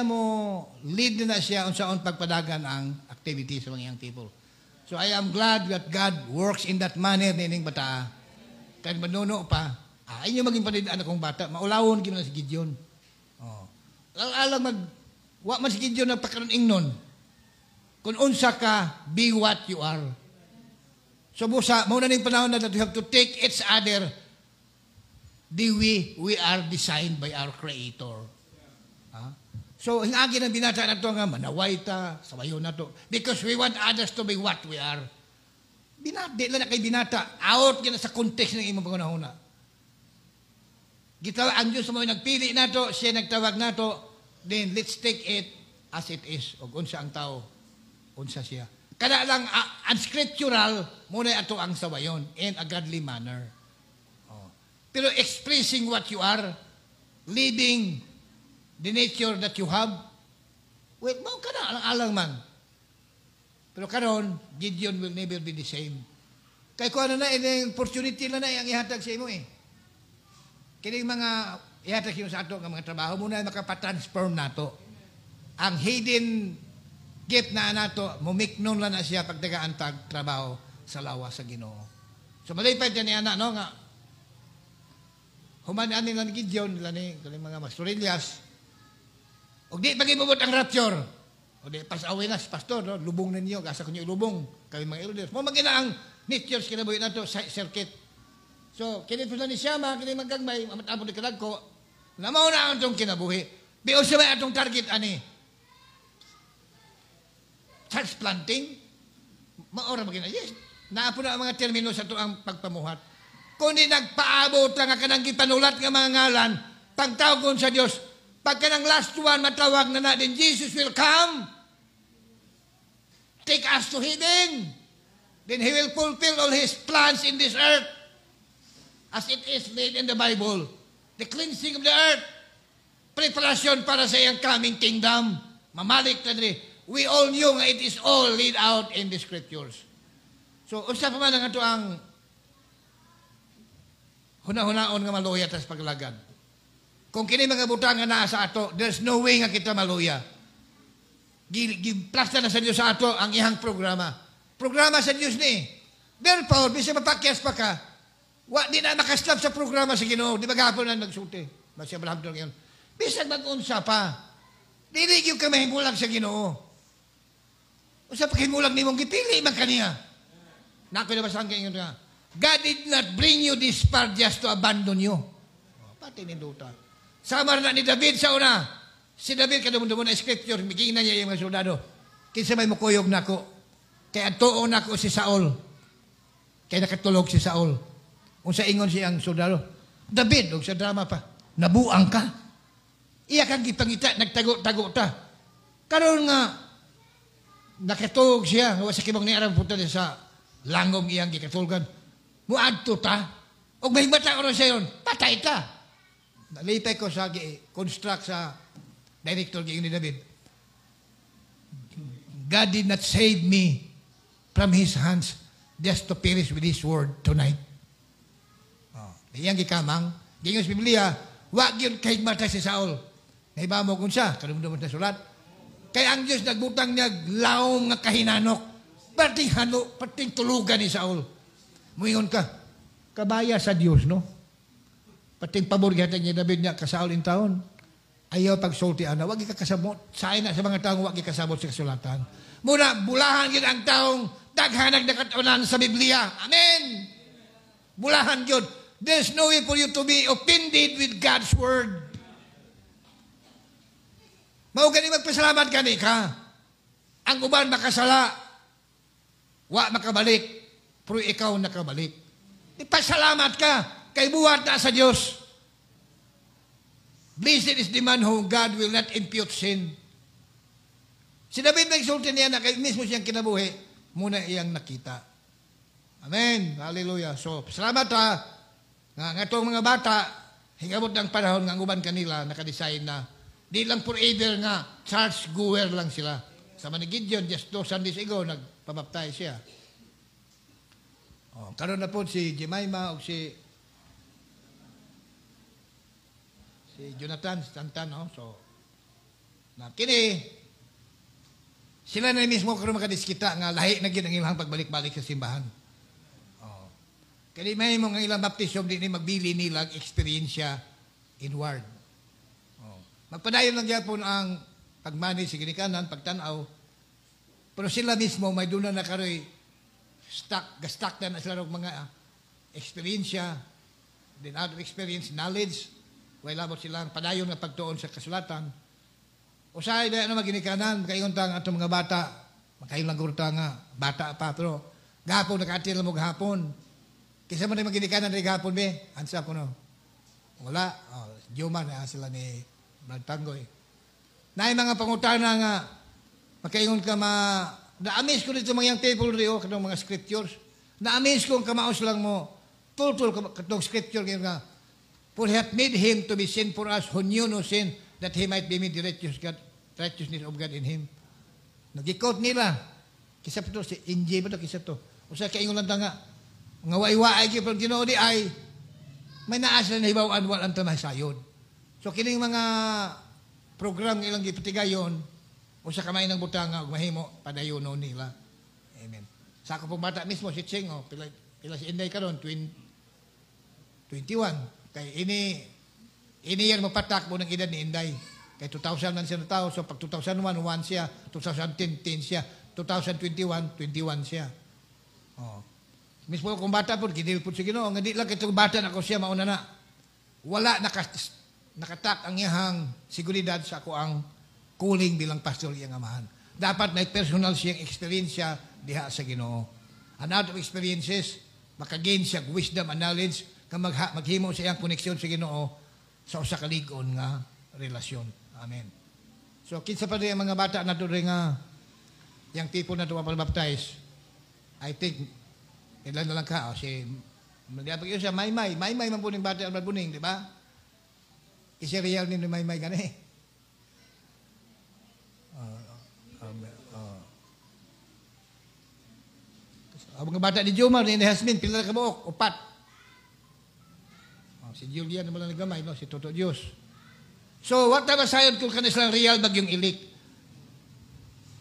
mo lead na siya unsaon pagpadagan ang activities sa mga young people. So I am glad that God works in that manner nining bata. Kahit manuno pa, inyo maging panidaan akong bata, maulawon gina si Gideon. Alang wa man si Gideon nagpakaroon ingnon. kung unsa ka, be what you are. So busa, muna ning panahon na that we have to take each other the way we are designed by our Creator. So, hingagi ng binata na ito nga, manaway ta, sabayo na to. Because we want others to be what we are. Di lang na kay binata. Out yun sa context ng imong pangunahuna. Gitawag, ang Diyos mo nagpili na to, siya nagtawag na to, then let's take it as it is. O unsa ang tao, unsa siya. Kada lang, unscriptural, muna ito ang sabayon in a godly manner. Pero expressing what you are, living the nature that you have, wait, mo ka na, alang man. Pero karon, Gideon will never be the same. Kaya kung ano na, yung opportunity na ang ihatag sa imo eh. Kaya mga ihatag sa ato ng mga trabaho, muna makapatransform na to. Ang hidden gift na nato, mumiknon lang na siya pagdagaan trabaho sa lawa sa Ginoo. So malipay din niya na, no, nga, humanaan nila ni Gideon, nila ni mga Mastorillas, o di pag-imubot ang rapture, o di pas-away na, pastor, no? Lubong na niyo, gasa ko niyo ilubong, kami mga elders. Mo magina ang natures kinabuhi na to, circuit. So, kinito na ni Siyama, kini magagmay, mamatapon ni kalag ko, na mauna ang itong kinabuhi. Biyo siya ba itong target, ani? Church planting? Maura magina, yes. Naapo na ang mga termino sa ito ang pagpamuhat. Kung di nagpaabot lang ka ng gipanulat ng mga ngalan, pagtawag sa Diyos, pagka ng last one, matawag na natin, Jesus will come, take us to heaven, then He will fulfill all His plans in this earth, as it is laid in the Bible. The cleansing of the earth, preparation para sa iyang coming kingdom, mamalik na rin. We all knew nga it is all laid out in the Scriptures. So, usa pa man nga ito ang huna-hunaon nga maluya tas paglagad. Kung kini mga butang nga naa sa ato, there's no way nga kita maluya. Giplasta na sa Diyos sa ato ang ihang programa. Programa sa Diyos ni. Therefore, bisa mapakyas pa ka, di na makastop sa programa sa Ginoo. Di ba gapon na nagsulti? Masya Abraham to ngayon. Bisa mag-unsa pa. Dili yung ka mahimulang sa Ginoo. Usa paghimulang ni mong gipili man kaniya. Nako na basahan kayo nga. God did not bring you this far just to abandon you. Pati ni Duta. Samar na ni David sa una. Si David, kadumundumon na scripture, bigyan na niya yung mga soldado. Kinsa may mukuyog na ko. Kaya tuon na ko si Saul. Kaya nakatulog si Saul. Kung sa ingon siyang soldado, David, huwag sa drama pa, nabuang ka. Iya kang gipangita, nagtago-tago ta. Karoon nga, nakatulog siya, sa kibang ni Arab punta sa langong iyang gikatulgan. Muadto ta. Huwag may mata ko rin siya yun, patay ta. Nalipay ko sa construct sa director ni David. God did not save me from His hands just to perish with His word tonight. Iyang gikamang, gingos Biblia, wag yun kahit mata si Saul. Naiba mo kung siya, kalumdumot na sulat. Kaya ang Diyos nagbutang niya laom nga kahinanok. Pating tulugan ni Saul. Muingon ka, kabaya sa Diyos, no? Pating pabor gihatan niya David niya, kasaol in taon. Ayaw pagsultian na, wag ikakasabot. Sain na sa mga taong wag ikasabot sa kasulatan. Muna, bulahan yun ang taong daghanag na katunan sa Biblia. Amen! Bulahan yun. There's no way for you to be offended with God's word. Mao gani magpasalamat gani ka. Ang uban makasala, wa makabalik, pero ikaw nakabalik. Ipasalamat ka, kay buhat na sa Diyos. Blessed is the man whom God will not impute sin. Si David nagsulti niya na kay mismo siyang kinabuhi, muna iyang nakita. Amen. Hallelujah. So, salamat ha. Nga itong mga bata, hingabot ng panahon nga uban kanila, nakadesign na. Di lang forever nga, church goer lang sila. Sa ni Gideon, just 2 Sundays ago, nagpabaptize siya. Karoon na po si Jemima o si Jonathan Stanton, no? So, kini, sila na mismo karoon makadiskita nga lahi na ginang ilang pagbalik-balik sa simbahan. Kaya may mga ilang baptism din magbili nilang experiensya inward. Magpadayon lang yapon ang pagmanage sa ginikanan, pagtanaw. Pero sila mismo, may doon na nakaroy, stuck na sila ng mga eksperyensya, then out of experience, knowledge, wala mo silang padayon na pagtuon sa kasulatan. Usahay na maginikanan, kayon tang atong mga bata, makayon lang kurta nga, bata pa, pero gahapon, nakatil lang mo gahapon. Kisa mo na maginikanan rin gahapon, be? Ansa ko no? Wala. Juma na sila ni Brad Tangoy. Na mga pangutana nga, makaingon ka na-amaze ko dito mga young people rin, katong mga scriptures. Na-amaze ko ang kamaos lang mo, tultul katong scripture nga, for he hath made him to be sin for us who knew no sin, that he might be made the righteousness of God in him. Nag-quote nila. Kisa pa ito, si Inje ba ito, kisa ito. O sa kaingon lang nga, nga waiwaay kayo, pero ginoo di ay, may naas na nahibawaan walang tamasayod. So, kining mga program ilang gipatigayon, o sa kamay ng butanga, mahimo, padayono nila. Amen. Sa ako pong bata mismo, si Cheng, pila si Inday karon 21. Kay ini yan mapatak mo ng edad ni Inday. Kay 2000 man siya na tao, so pag 2001, 1 siya, 2010, 10 siya, 2021, 21 siya. Mismo kung bata po, kinil po siya Ginoo, nga di lang itong bata na ko siya, mauna na. Wala nakatak ang iyahang seguridad sa ako ang calling bilang pastor iyang amahan. Dapat may personal siyang experience diha sa Ginoo. And out of experiences, makagain siya wisdom and knowledge, nga maghimo sa iyang koneksyon sa Ginoo sa usa ka lig-on nga relasyon. Amen. So, kinsa pa rin ang mga bata na doon nga yung tipo na tumapalbaptize, I think, ilan na lang ka, si Magyapag yun siya, Maymay man po ng bata ang buning, di ba? Isirial ni Maymay gani. Ang mga bata ni Jomar, ni Hasmin, pila ka buok, 4. Si Julian naman lang nagamay, no? Si Toto Diyos. So, what time asayod kung kanis lang real bagyong ilik?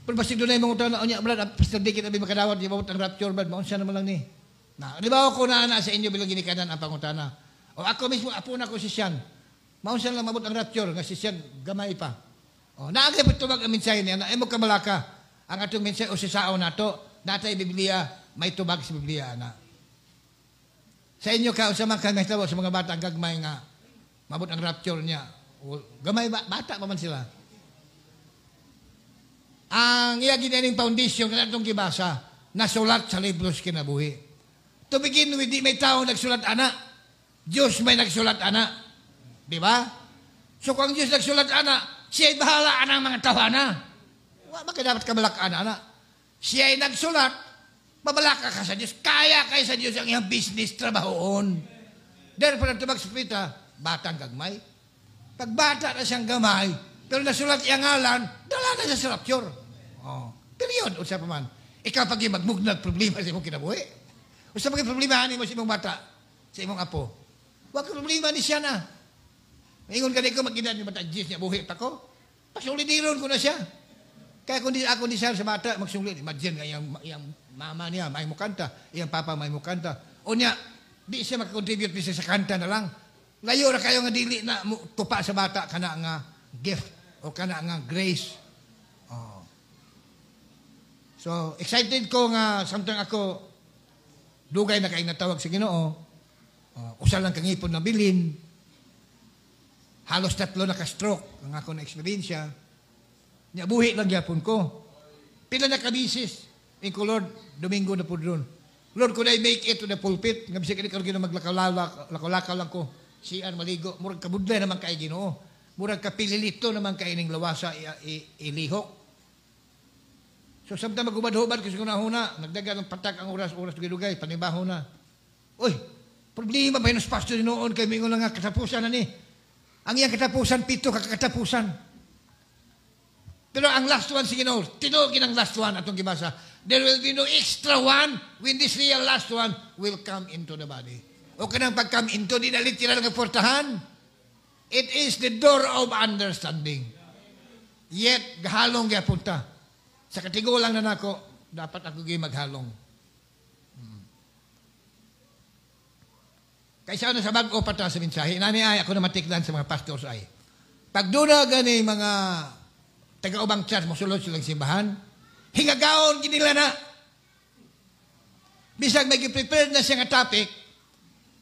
Pero basta doon na yung mga utang na, onya, brad, Pastor Dikit, abi makadawat, di ba ang rapture, brad, maunsa naman lang ni. Na, di ba ako na sa inyo bilang ginikanan ang pangutana? O ako mismo, apo na ko si Sian. Maunsa lang mabot ang rapture, nga si Sian, gamay pa. O, naagay po tubag ang mensahe niya, na mo kamalaka, ang atong mensahe o si sao na to, natay Biblia, may tubag sa Biblia, na. Sa inyo ka, sa mga kangastabo, sa mga bata, gagmay nga, mabot ang rapture niya. O, gamay, bata pa man sila. Ang iya ginaning foundation, na itong gibasa, nasulat sa libros kinabuhi. To begin with, di may tao nagsulat anak. Diyos may nagsulat anak. Di ba? So kung Diyos nagsulat anak, siya'y bahala anang mga tawana. Bakit dapat kabalakaan anak? Siya'y nagsulat, babalaka ka sa Diyos. Kaya kayo sa Diyos ang iyong business, trabahoon. Therefore, ang tubag sa pita, batang gagmay. Pag bata na siyang gamay, pero nasulat iyang ngalan, dala na siya sa rapture. Oh. Period. O siya pa man. Ikaw pag magmugnag problema sa imong kinabuhi. O sa mga problemahan mo sa imong bata, sa imong apo, huwag ka problema ni siya na. Maingon ka ko, mag-inad ni bata, Diyos niya, buhi pa ko. Pasulidiron ko na siya. Kaya kung ako di siya sa bata, magsulit. Imagine nga, yung mama niya, may mukanta, yung papa may mukanta. O niya, di siya makakontribute siya sa kanta na lang. Layo na kayo nga dili na tupa sa bata, kana nga gift, o kana nga grace. Oh. So, excited ko nga, samtang ako, dugay na kayo natawag sa Ginoo, usa lang kangipon na bilin, halos 3 na ka-stroke ang ako na eksperyensya, niya buhi lang yapon ko. Pila na ka-bisis, ko Lord, Domingo na po doon. Lord, could I make it to the pulpit? Nga bisig ka rin maglakaw-lakaw lang ko, siyan maligo, murag kabudla naman kay Ginoo, murag kapililito naman kay ning lawasa ilihok. So, samtang magubad-hubad kasi kunahuna, nagdaga ng patak ang oras dugay-dugay, panibaho na. Uy, problema ba yun sa pastor noon, kay mingon lang nga katapusan na ni. Ang iyang katapusan, 7 kakatapusan. Pero ang last one, sige no, tinugin ang last one, atong gibasa. There will be no extra one when this real last one will come into the body. O kanang pag-come into, di na literal nga portahan. It is the door of understanding. Yet, gahalong gapunta. Sa katigulang na nako, dapat ako maghalong. Kaysa ano sa bago pata sa mensahe, nani ay ako na matiklan sa mga pastors ay. Pag doon na gani mga taga-ubang church, masulod silang simbahan, hingagaon ginila na. Bisag may prepared na siya nga topic,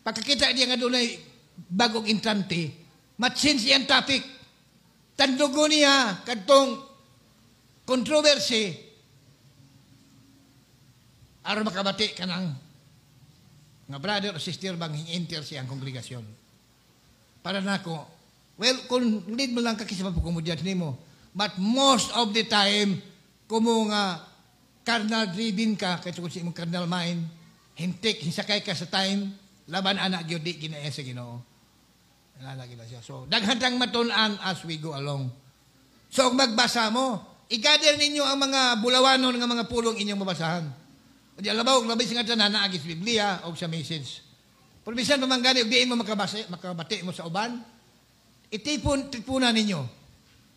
pagkakita niya nga doon ay bagong intrante, matsin siyang topic. Tandugo niya kadtong controversy aron makabati ka ng nga brother o sister bang enter siyang kongregasyon. Para nako, well, kung lead mo lang kakisama po kumudyan nimo, but most of the time, kumo nga carnal driven ka, kahit kung sa imong carnal mind, hintik, hinsakay ka sa time, laban anak gyud di ginaya sa Ginoo. Nalagi na siya. So, daghang matun-an as we go along. So, kung magbasa mo, i-gather ninyo ang mga bulawanon ng mga pulong inyong mabasahan. O di alabaw, labay sa nga tanan na agis Biblia o sa message. Pero bisan pa man gani, ug diin mo makabati mo sa uban, tipunan ninyo.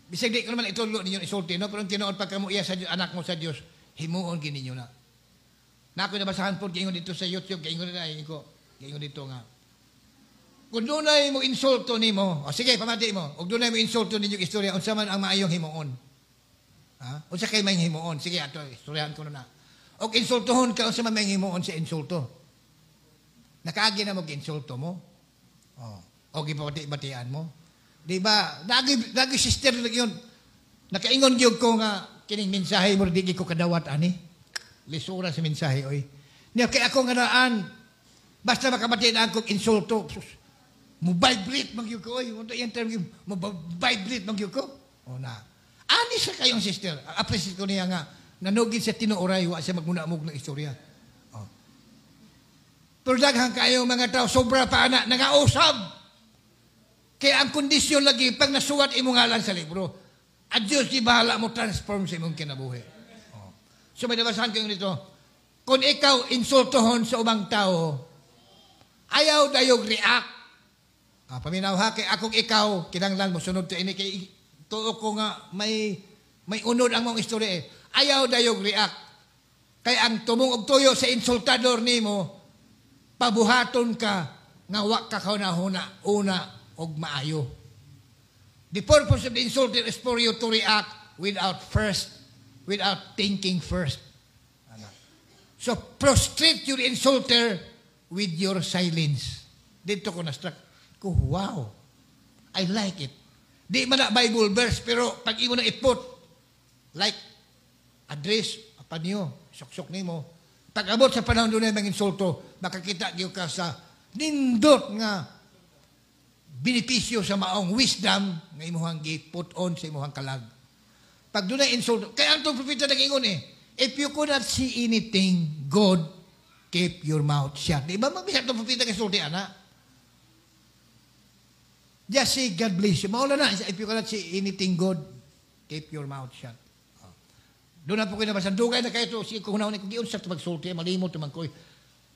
Bisag di ko naman itulo ninyo isulti, no? Pero tinuod pagka mo iya sa Diyos, anak mo sa Diyos, himuon gininyo na. Na ako nabasahan po, kaingon dito sa YouTube, kaingon na kaingon dito nga. Kung doon ay mo insulto nimo, o sige, pamati mo, o doon ay mo insulto ninyo istorya, unsa man ang maayong himuon. Ha? Unsa kay may himuon? Sige, ato, istoryahan ko na. O insultohon ka, unsa man may himuon sa insulto. Nakaagi na mo insulto mo. O gipabati-batian mo. Di ba? Dagi sister lang yun. Nakaingon gyud ko nga kining mensahe mo di ko kadawat ani. Lisura sa mensahe oy. Niya kay ako nga naan basta makabatian kog insulto. Mo vibrate man gyud ko oy. Unta yan term mo vibrate man gyud ko. O na. Ani sa kayong sister. Appreciate ko niya nga nanugid sa tinuoray wa siya magmuna-mug ng istorya. Pero daghang kayo mga tao sobra pa ana nangausab. Kaya ang kondisyon lagi, pag nasuwat imong ngalan sa libro, at Diyos di bahala mo transform sa imong kinabuhi. So may nabasahan kayo nito, kung ikaw insultohon sa ubang tao, ayaw dayog react. Paminaw ha, kay akong ikaw, kinanglan mo, sunod to ini, kay tuo ko nga, may unod ang mong istorya Ayaw dayog react. Kaya ang tumong og tuyo sa insultador nimo, pabuhaton ka, nga wak ka kauna una og maayo. The purpose of the insulter is for you to react without thinking first. So prostrate your insulter with your silence. Dito ko na-struck ko, wow, I like it. Di man na Bible verse, pero pag imo na ipot, like, address, apa niyo, sok-sok nimo. Pag abot sa panahon doon ay mga insulto, makakita niyo ka sa nindot nga benepisyo sa maong wisdom nga imuhang gi-put on sa imuhang kalag. Pag doon ay insulto, kaya ang itong propeta nag-ingon if you could not see anything good, keep your mouth shut. Di ba magbisa itong propeta nag-insulti, anak? Just say, God bless you. Maula na, if you could not see anything good, keep your mouth shut. Doon na po kayo nabasan. Dugay na kayo ito. Sige, kung hunahon, kung giunsa ito magsulti, malimot naman ko.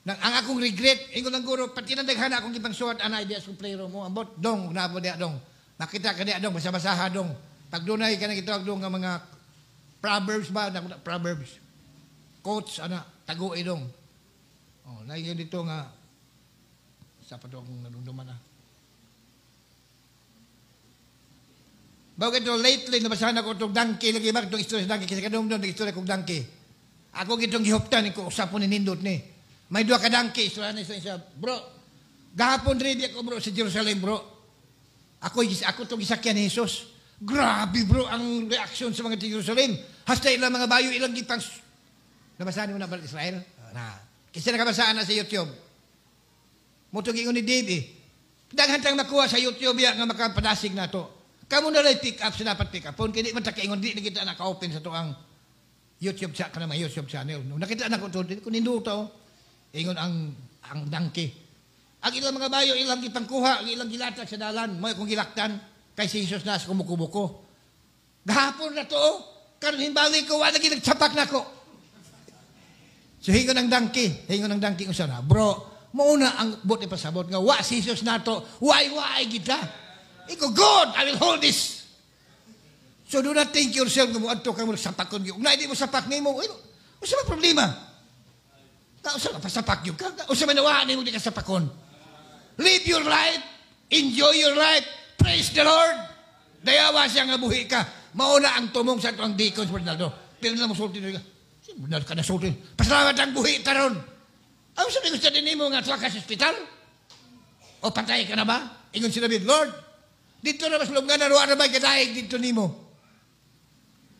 Ang akong regret, ingon ng guro, pati nandaghan akong gipang suwat, anay, di asong player mo. Ambot, dong, nabo di dong. Makita ka di dong, basa-basaha dong. Pag doon ay ka nagitawag dong ng mga proverbs ba? Proverbs. Quotes, taguay dong. Nagyan dito nga, sa pa dong nadunduman na. Bago ito, lately, nabasahan ako itong donkey, lagi ba itong istorya sa donkey, kasi kadong doon, istorya kong donkey. Ako itong gihuptan, ko usapon ni Nindot ni. May dua ka donkey, istorya na isa, bro, gahapon ready ako bro, sa Jerusalem bro. Ako itong isakyan ni Jesus. Grabe bro, ang reaction sa mga Jerusalem. Hasta ilang mga bayo, ilang gipang, nabasahan mo na ba Israel? Kasi nakabasaan na sa YouTube. Mutong ingon ni Dave daghang makuha sa YouTube ya, nga makapadasig na to. Kamu na lang pick up, sinapat pick up. Kung hindi man takaingon, di nakita naka-open sa ito ang YouTube channel. Nung nakita na ko ito, kung hindi ito, ingon ang donkey. Ang ilang mga bayo, ilang gipangkuha, ilang gilatag sa dalan, mo kung gilaktan, kay si Jesus na sa kumukubo. Gahapon na to, karon himbali ko, wala nagsapak na ko. So hingon ang donkey unsa na, bro, mauna ang buti pasabot nga, wa si Jesus na to, why kita? Iko, God, I will hold this. So do not think yourself na mo adto ka mo sapakon gyud. Na hindi mo sapak nimo, usa ba problema? Usa pa sapak gyud ka? Usa man nawa nimo di ka sapakon. Live your life, enjoy your life, praise the Lord. Dayawa siya nga buhi ka. Mauna ang tumong sa tuang deacons Bernardo. pero na mo sulti na. Benar ka na sulti. Pasalamat ang buhi taron. Ang sabi ko sa din mo nga tuwa ka sa ospital? O patay ka na ba? Ingon si David, Lord, dito na mas lubngan na ruwa na ba kadaig dito nimo?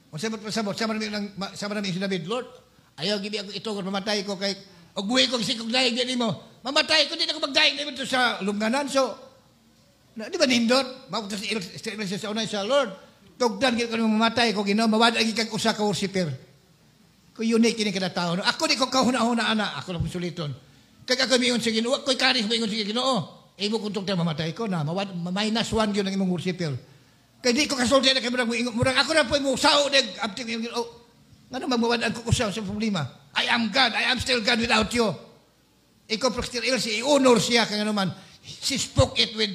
O sabot pasabot, sama namin si David, Lord, ayaw gibi ako ito kung mamatay ko kay og buhi ko kasi kung daig din nimo. Mamatay ko din ako magdaig dito sa lubnganan. So, di ba nindot? Mapunta sa unay sa Lord. Tugdan ko nung mamatay ko, Ginoo, mawad agi kag usa ka worshiper. Ko unique kini kada tawo. Ako di ko kahuna-huna ana, ako lang suliton. Kag ako miyon sa Ginoo, ko'y karis miyon sa Ginoo. Imo kung tugdan mamatay ko na, mawad minus 1 gyud ang imong worshiper. Kay di ko kasulti na kay murag ako na po mo sao deg abti yung Ginoo. Ngano magmawad ang kukusaw sa problema? I am God, I am still God without you. Ikaw still si honor siya kay naman. She spoke it with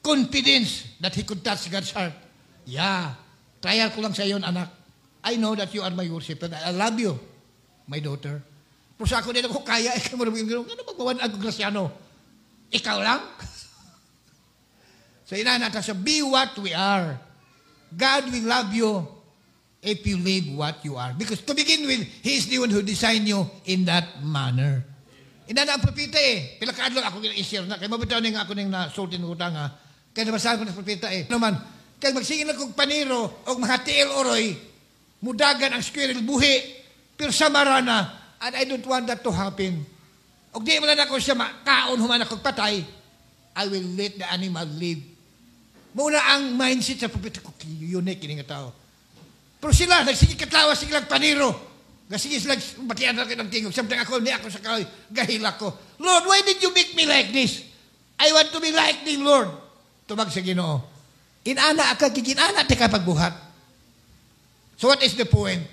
confidence that he could touch God's heart. Yeah. Trial ko lang sa iyon, anak. I know that you are my worshiper. I love you, my daughter. Pero sa ako din ako kaya, ikaw mo naman yung ano magbawan ang Graciano? Ikaw lang? So inanata sa be what we are. God will love you if you live what you are. Because to begin with, He is the one who designed you in that manner. Inana ang propeta eh. Pila kaadlong ako i-share na. Kaya mabitaw na nga ako nang nasultin ng utang ha. Kaya nabasahan ko ng propeta eh. Naman, kaya magsingin lang kong paniro o mahatiil oroy, mudagan ang squirrel buhi, pero samarana, and I don't want that to happen. Og di mo na ako siya kaon human ako patay, I will let the animal live. Muna ang mindset sa propeta ko, unique kini nga tao. Pero sila, nagsige katlawas silang paniro. Sige sila, batian na ng tingog. Samtang ako, hindi ako sa kahoy, gahila ko. Lord, why did you make me like this? I want to be like thee, Lord. Tubag sa Ginoo. Inana ka, kikinana ti ka pagbuhat. So what is the point?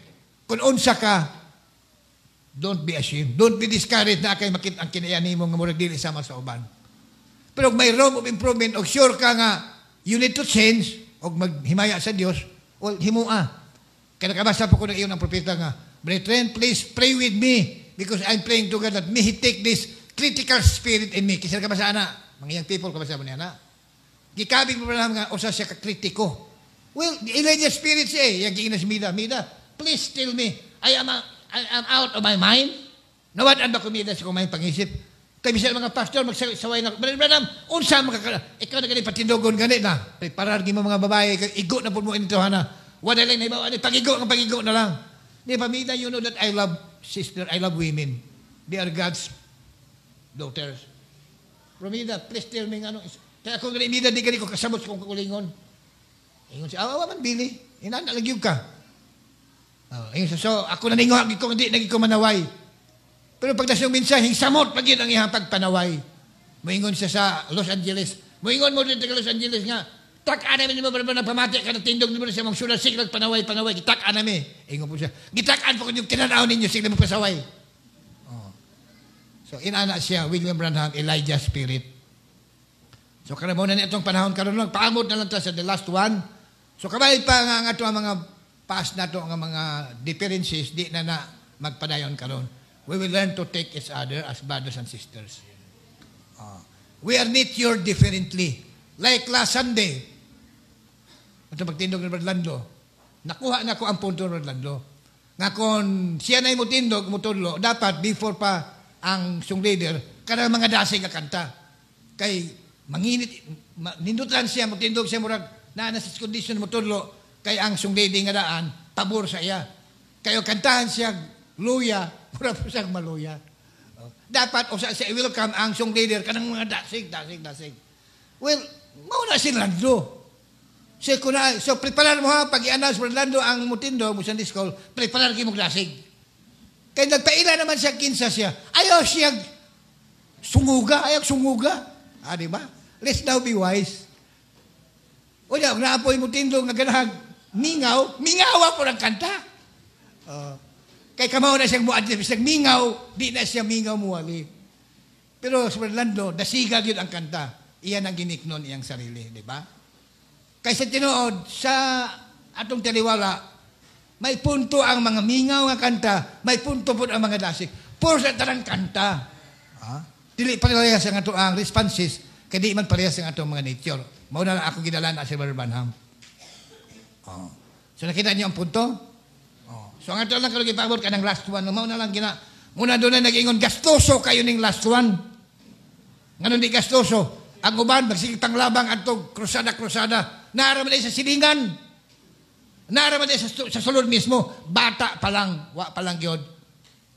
Kung unsa ka, don't be ashamed. Don't be discouraged na kay makit ang kinayani mo nga murag dili sama sa uban. Pero may room of improvement og sure ka nga you need to change og maghimaya sa Dios, well, himua. Kaya nakabasa po ko ng iyon ang propeta nga, brethren, please pray with me because I'm praying to God that may He take this critical spirit in me. Kasi nakabasa na, mga young people, kabasa mo niya na. Gikabig mo lang nga, usa siya kakritiko. Well, Elijah spirit siya eh. Yung giinas Mida, please tell me, I am out of my mind. Nawad ba kumida sa kumain pangisip? Kaya bisa mga pastor, magsaway na, Branham, unsa ikaw na ganit patindogon ganit na. Preparar mo mga babae, igo na po mo ito, hana. Wala lang na iba, pagigo na lang. Di ba, Mida, you know that I love sister, I love women. They are God's daughters. Romida, please tell me, ano, kaya kung ganit, Mida, di ganit ko kasabot kung kulingon. Ingon siya, awa man, Billy, inanalag ka. So, ako naningo, hindi ko manaway. Pero pag nasong mensaheng samot, pag yun ang ihang pagpanaway. Moingon siya sa Los Angeles. Moingon mo rin sa Los Angeles nga, tak-an namin mo ba na pamati ka na tindog mo na siya, magsulat siglag panaway, gitak-an namin. Ingon po siya, gitak-an po kung yung tinanaw ninyo, siglag mo pasaway. So, inana siya, William Branham, Elijah spirit. So, karamo na itong panahon karon lang, paamot na lang ta sa the last one. So, kabay pa nga ito ang mga past na ito, ang mga differences, di na magpadayon karon. We will learn to take each other as brothers and sisters. We are nurtured differently. Like last Sunday, ito pagtindog ni Orlando, nakuha na ko ang punto ni Orlando. Nga kung siya na yung mutindog, mutudlo, dapat before pa ang song leader, kada mga dasig nga kanta. Kay manginit, nindutan siya, mutindog siya murag, na sa condition mutudlo, kay ang song leader nga daan, pabor sa iya. Kayo kantahan siya, luya, mura po siyang maluya. Dapat, o sa welcome ang song leader, kanang mga dasig. Well, mauna si Orlando. So, preparar mo ha, pag i-announce mo Orlando ang mutindo, mo Sunday school, preparar kayo mo dasig. Kaya nagpaila naman siya, kinsa siya. Ayaw siya sunguga. Diba? Let's now be wise. O niya, naapoy mutindo nga ganahag, mingawa po ng kanta. Kay kamaw na siyang muadjust, siyang mingaw, di na siya mingaw muwali. Pero sa Orlando, dasigag yun ang kanta. Iyan ang giniknon iyang sarili, di ba? Kaysa tinuod, sa atong taliwala, may punto ang mga mingaw nga kanta, may punto po ang mga dasig. Puro sa tarang kanta. Dili parehas ang ato ang responses, kaya di man parehas ang atong mga nature. Mauna na ako gidala na si Brother Branham. So nakita niyo ang punto? So ang ato lang kalugay paabot ka ng last one. Muna lang muna doon na nag-ingon, gastoso kayo ning last one. Ngayon di gastoso. Ang uban, magsigitang labang atong krusada. Naaraman sa silingan. Naaraman sa sulod mismo. Bata pa lang, wa pa lang yun.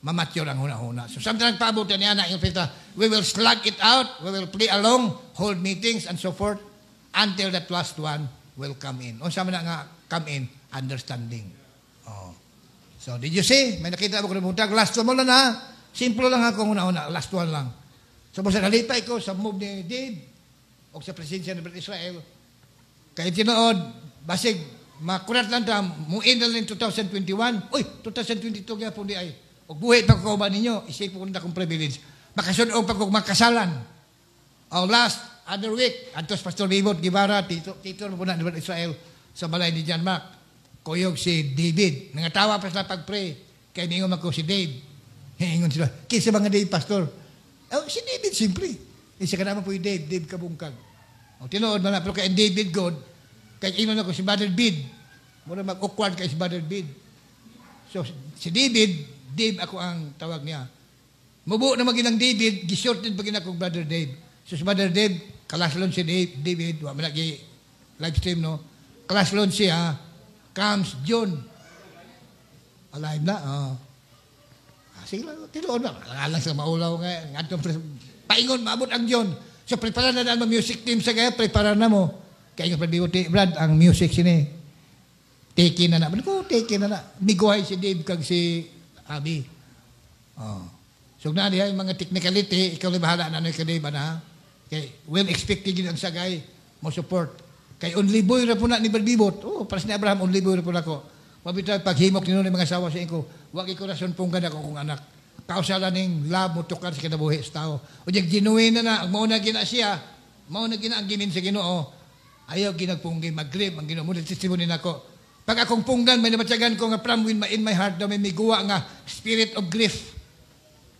Mamatyo ang huna-huna. So samtang nagpaabutan niya na, we will slug it out, we will play along, hold meetings, and so forth, until that last one will come in. O sama na nga, come in, understanding. Oh. So, did you see? May nakita mo ko na buntag. Last one mo lang ha. Simple lang ako huna-huna. Last one lang. So, basta nalipay ko sa move ni Dave o sa presensya ng Israel. Kaya tinood, basig, makurat lang ta, muin na lang 2021. Uy, 2022 nga po di ay. O buhay pa ko ba ninyo, isip ko na akong privilege. Makasunod pa kong makasalan. O last, other week, antos Pastor Bibot Gibara, tito po na ng Israel sa balay ni John Mac. Kuyog si David. Nangatawa pa sila pag-pray. Kaya ningon ako si Dave. Hingon sila, kisa mga Dave, Pastor? Oh, si David, simple. Isa ka naman po yung Dave Kabungkag. O tinood mo na, pero kaya David God, kaya ingon ako si Brother Bid. Muna mag-awkward kay si Brother Bid. So, si David, Dave ako ang tawag niya. Mubuo na maginang David, gisorted pagin ako Brother Dave. So si Brother Dave, kalaslon si David, wala malagi live stream, no? Kalaslon siya, comes John. Alive na, sige lang, tinuod na. Alang sa maulaw nga, paingon, maabot ang John. So prepara na ang music team sa kaya, prepara na mo. Kaya nga Brad, ang music sini. Take na na. Take na na. Miguhay si Dave kag si Abi. Oh. So na diha yung mga technicality, ikaw lang bahala na ka Dave na. Kay well expected yun ang sagay mo support. Kay only boy ra po na ni Barbibot. Oh, para ni Abraham only boy ra po nako. Mabitaw paghimok nino ni mga asawa sa inko. Wa gi ko rason punggan ako kung anak. Kausala ning love mo tukar sa kinabuhi sa tao. O jeg genuine na mao na gina siya. Mao na gina ang gimin sa Ginoo. Ayaw ginagpunggi mag-grip ang Ginoo mo testimony nako. Pag akong punggan, may namatyagan ko nga from in my heart na may miguwa nga spirit of grief.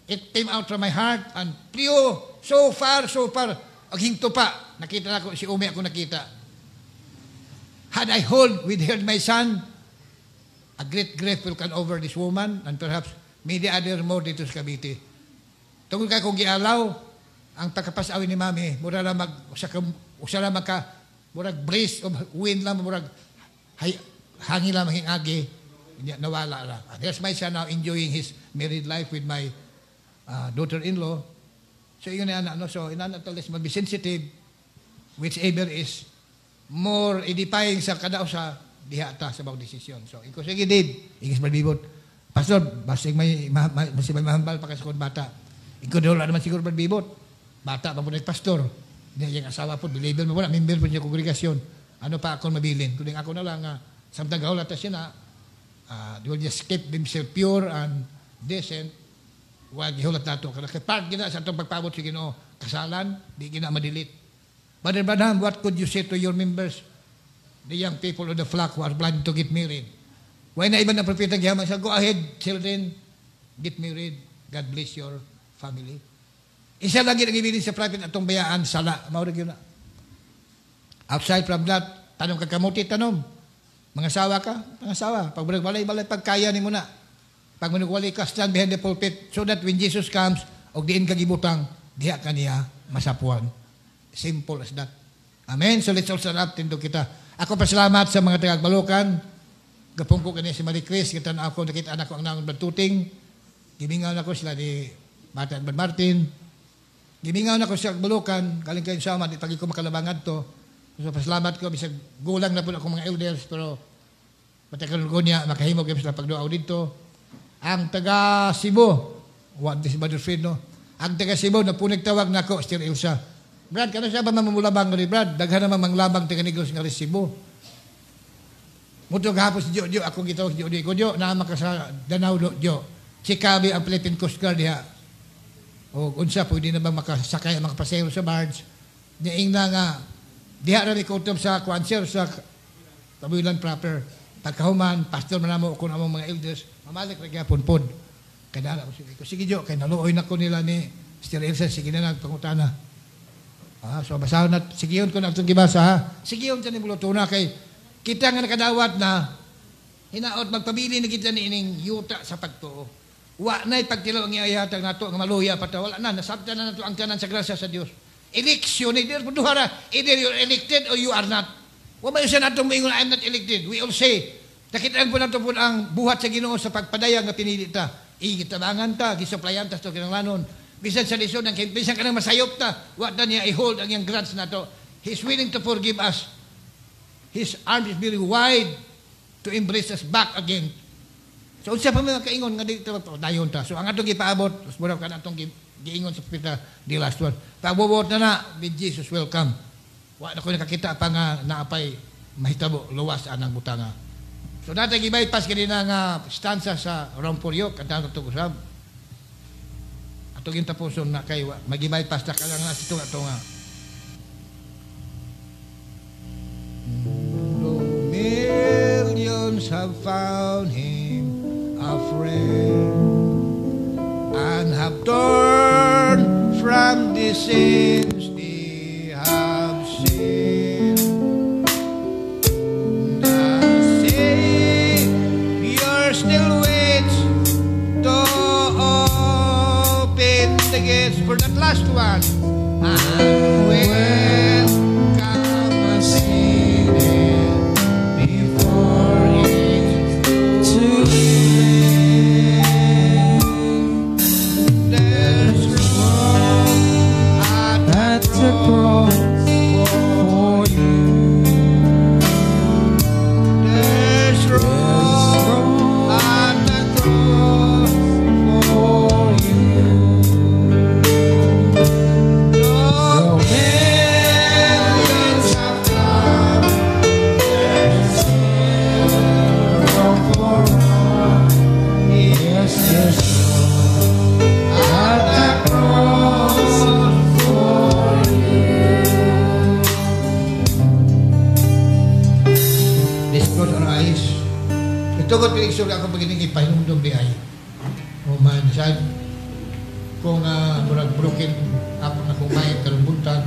It came out from my heart and pure, so far. Ang hinto pa, nakita na ako, si Umi ako nakita. Had I withheld my son, a great grief will come over this woman and perhaps many other more dito sa Cavite. Tungkol ka kung gialaw, ang pagkapasawin ni Mami, mura lang murag breeze of wind lang, murag hangin lang mahing agi, nawala lang. There's my son now enjoying his married life with my daughter-in-law. So yun na so inanatalis be sensitive, whichever is more edifying sa kadao sa dihata sa bawat desisyon. So iko sige Dave, ingis Barbibot. Pastor, basig may mahambal pa kasi bata. Iko daw naman siguro Barbibot. Bata pa po pastor. Hindi yung asawa po, believer mo wala, member po niya kongregasyon. Ano pa ako mabilin? Kuning ako na lang samtang gawla ta siya na they will just keep themselves pure and decent. Huwag ihulat nato. Kaya part gina sa itong pagpabot sa Ginoo, kasalan, di gina madilit. Brother Branham, what could you say to your members, the young people of the flock who are planning to get married? Why na iba na propeta giyaman sa, go ahead, children, get married. God bless your family. Isa lagi nang ibilin sa prophet atong bayaan, sala. Maurag yun na. Outside from that, tanong ka kamuti, tanong. Mga asawa ka? Mga asawa. Pag balay-balay, pagkaya ni mo na. Pag manugwali ka, stand behind the pulpit so that when Jesus comes, og diin kagibutang, diha ka niya masapuan. Simple as that. Amen? So let's all stand up, tindog kita. Ako pasalamat sa mga tagagbalukan. Gapungko kanya si Marie Chris, kita na ako, nakita anak ko ang naong bantuting. Gimingaw na ko sila ni Martin Bad Martin. Gimingaw na ko sa balukan, galing kayo sama, di pagi ko makalabangan to. So pasalamat ko, bisag gulang na po ako mga elders, pero matagal ko niya, makahimog kayo sila pagduaw dito. Ang taga Cebu, what this Brother Fred, no? Ang taga Cebu, na po nagtawag na ako, Sister Ilsa. Brad, kano siya ba mamulabang nga ni Brad? Daghan naman manglabang taga Negros nga rin Cebu. Muto gahapon si Jojo, akong gitawag si Jojo. Jojo, naman ka sa Danau, Jo. Si Kabi, ang Philippine Coast Guard, diha. O unsa, pwede na ba makasakay, makapasero sa barge. Diing na nga, diha rin ikutob sa kwanser, sa Tabulan proper. Pagkahuman, pastor manamo kung among mga elders, mamalik rin kaya punpod. Kaya na, sige Jo, kaya naluoy na ko nila ni Sister Elsa, sige na nagpangutana. So basahan na, sige yun ko na itong gibasa ha. Sige yun dyan ni Bulutuna kay kita nga nakadawat na hinaot magpabili na kita ni ining yuta sa pagtuo. Wa na'y pagtilaw ang iayatag nato ang maluya pa ta. Wala na, nasabta na nato ang tanan sa grasya sa Dios. Election, either you're elected or you are not. Wa may siya nato moingon, I'm not elected. We all say, nakitaan po nato po ang buhat sa Ginoo sa pagpadayang nga pinili ta. Igitabangan ta, gisuplayan ta sa kinanglanon. Bisan sa lisod, bisan ka nang masayop ta, wa na niya i-hold ang iyang grants nato. He's willing to forgive us. His arms is very wide to embrace us back again. So, unsa pa mga kaingon nga dito dayon ta. So, ang atong gipaabot, mura ka na atong giingon sa pita, the last one. Pagbubuot na with Jesus welcome. Wa na ko nakakita pa nga naapay mahitabo, luwas anang butanga. So, dati gibaypas ka din nga stanza sa Rompuryok, at ang itong usab. Atong yung tapuson na kay magibaypas na ka lang na sito nga nga. Millions have found him a friend and have turned from the sins they have sinned. The Savior still waits to open the gates for that last one. And when come a sinner before it's too late, there's room at the cross for you. There's room at the cross for you. No millions have come, there's still room for one. Yes, there's room at the cross for you. Let's close our eyes. Ito ko pinisyon ako pag ipahinumdum di ay. O man, sad. Kung murag broken up na kung may karumbuntag.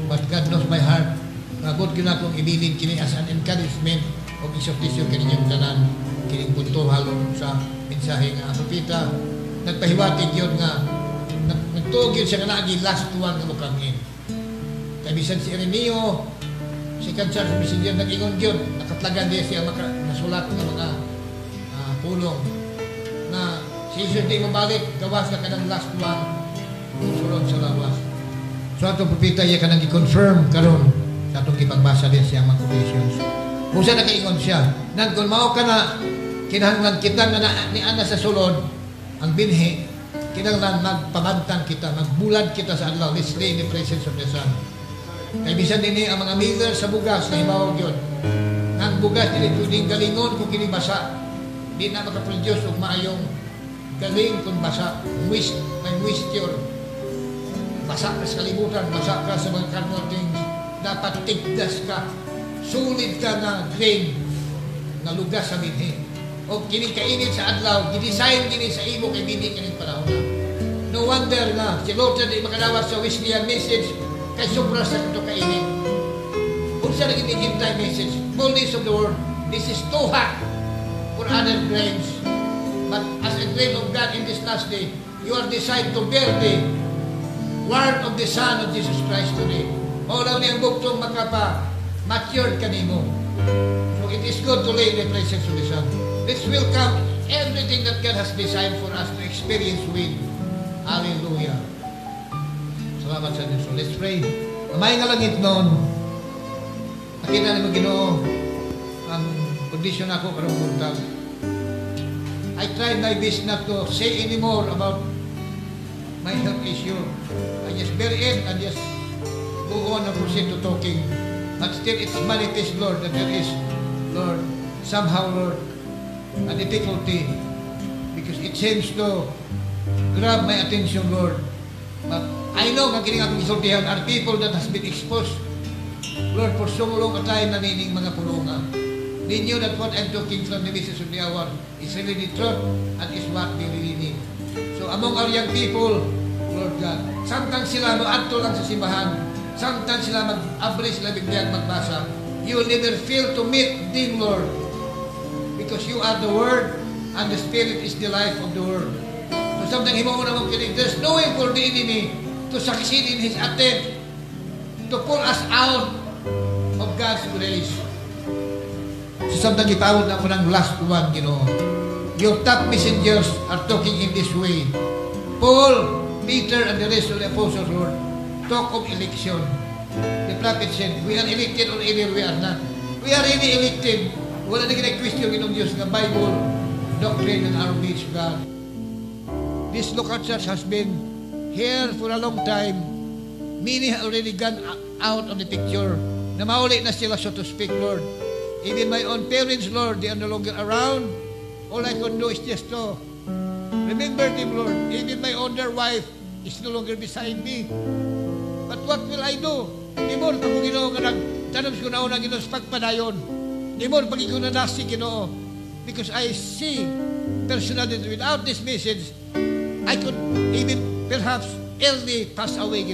But God knows my heart. Abot ko na kong ibilin kini as an encouragement o exhortation kaninyong tanan. Kining punto halong sa mensahe nga propita. Nagpahiwatig yun nga nagtuog yun siya nga lagi last one nga mukangin. Kaya bisan si Ireneo, si Kansar, si Bisin yun, nag-ingon yun. Nakatlagan din siya nasulat ng mga pulong na si Jesus di mabalik, gawas na kanang last one, sulod sa lawas. So atong propita iya kanang i-confirm karon sa atong ipagbasa din siya mga quotations. Kung siya nakaingon siya, nang kung mao ka na kinahanglan kita nga ni ana sa sulod, ang binhi, kinahanglan magpamantang kita, magbulad kita sa adlaw, let's lay in the presence of the Son. Kaya bisan din ang mga miller sa bugas na hibawag yun. Ang bugas nila pwedeng galingon kung kinibasa. Di na makaproduce o maayong galing kung basa. May moisture. Basa ka sa kalibutan, basa ka sa mga carnal things. Dapat tigdas ka. Sulit ka na grain na lugas sa binhi. O kinikainit sa adlaw, gidesign din sa imo kay binhi kaning panahon na. No wonder na si Lord na di makalawas sa Wesleyan message kay sobra sa ito kainit. Kung siya naging hintay message, fullness of the world, this is too hot for other grains. But as a grain of God in this last day, you are decided to bear the word of the Son of Jesus Christ today. Maulaw niyang buktong makapa-matured kanimo. So it is good to lay in the presence of the Son. Let's welcome everything that God has designed for us to experience with. Hallelujah. Salamat sa Diyos. So let's pray. Amay nga langit noon, nakita naman Ginoo ang kondisyon ako karong buntag. I tried my best not to say anymore about my health issue. I just bear it and just go on and proceed to talking. But still it's manifest, Lord, that there is, Lord, somehow, Lord, a difficulty because it seems to grab my attention, Lord. But I know nga kining akong isultihan are people that has been exposed, Lord, for so long a time na nining mga pulunga. They knew that what I'm talking from the message of the hour is really the truth and is what they really need. So among our young people, Lord God, sometimes sila maadto lang sa simbahan, sometimes sila mag-abri sila biglang magbasa. You will never fail to meet them, Lord. Because you are the Word, and the Spirit is the life of the world. So something himaw na mong kinig, there's no way for the enemy to succeed in his attempt to pull us out of God's grace. So something ipawod na ko ng last one, Your top messengers are talking in this way. Paul, Peter, and the rest of the apostles, Lord, talk of election. The prophet said, we are elected or either we are not. We are really elected. Wala na question ng Diyos ng Bible, doctrine, and our needs, God. This local church has been here for a long time. Many have already gone out of the picture. Namauli na sila, so to speak, Lord. Even my own parents, Lord, they are no longer around. All I can do is just to remember them, Lord. Even my older wife is no longer beside me. But what will I do? Di mo, pag Ginoo ka tanong ko na una Ginoo sa pagpadayon. Di mo, pag ikaw na nasi Ginoo. Because I see personally without this message, I could even perhaps early pass away,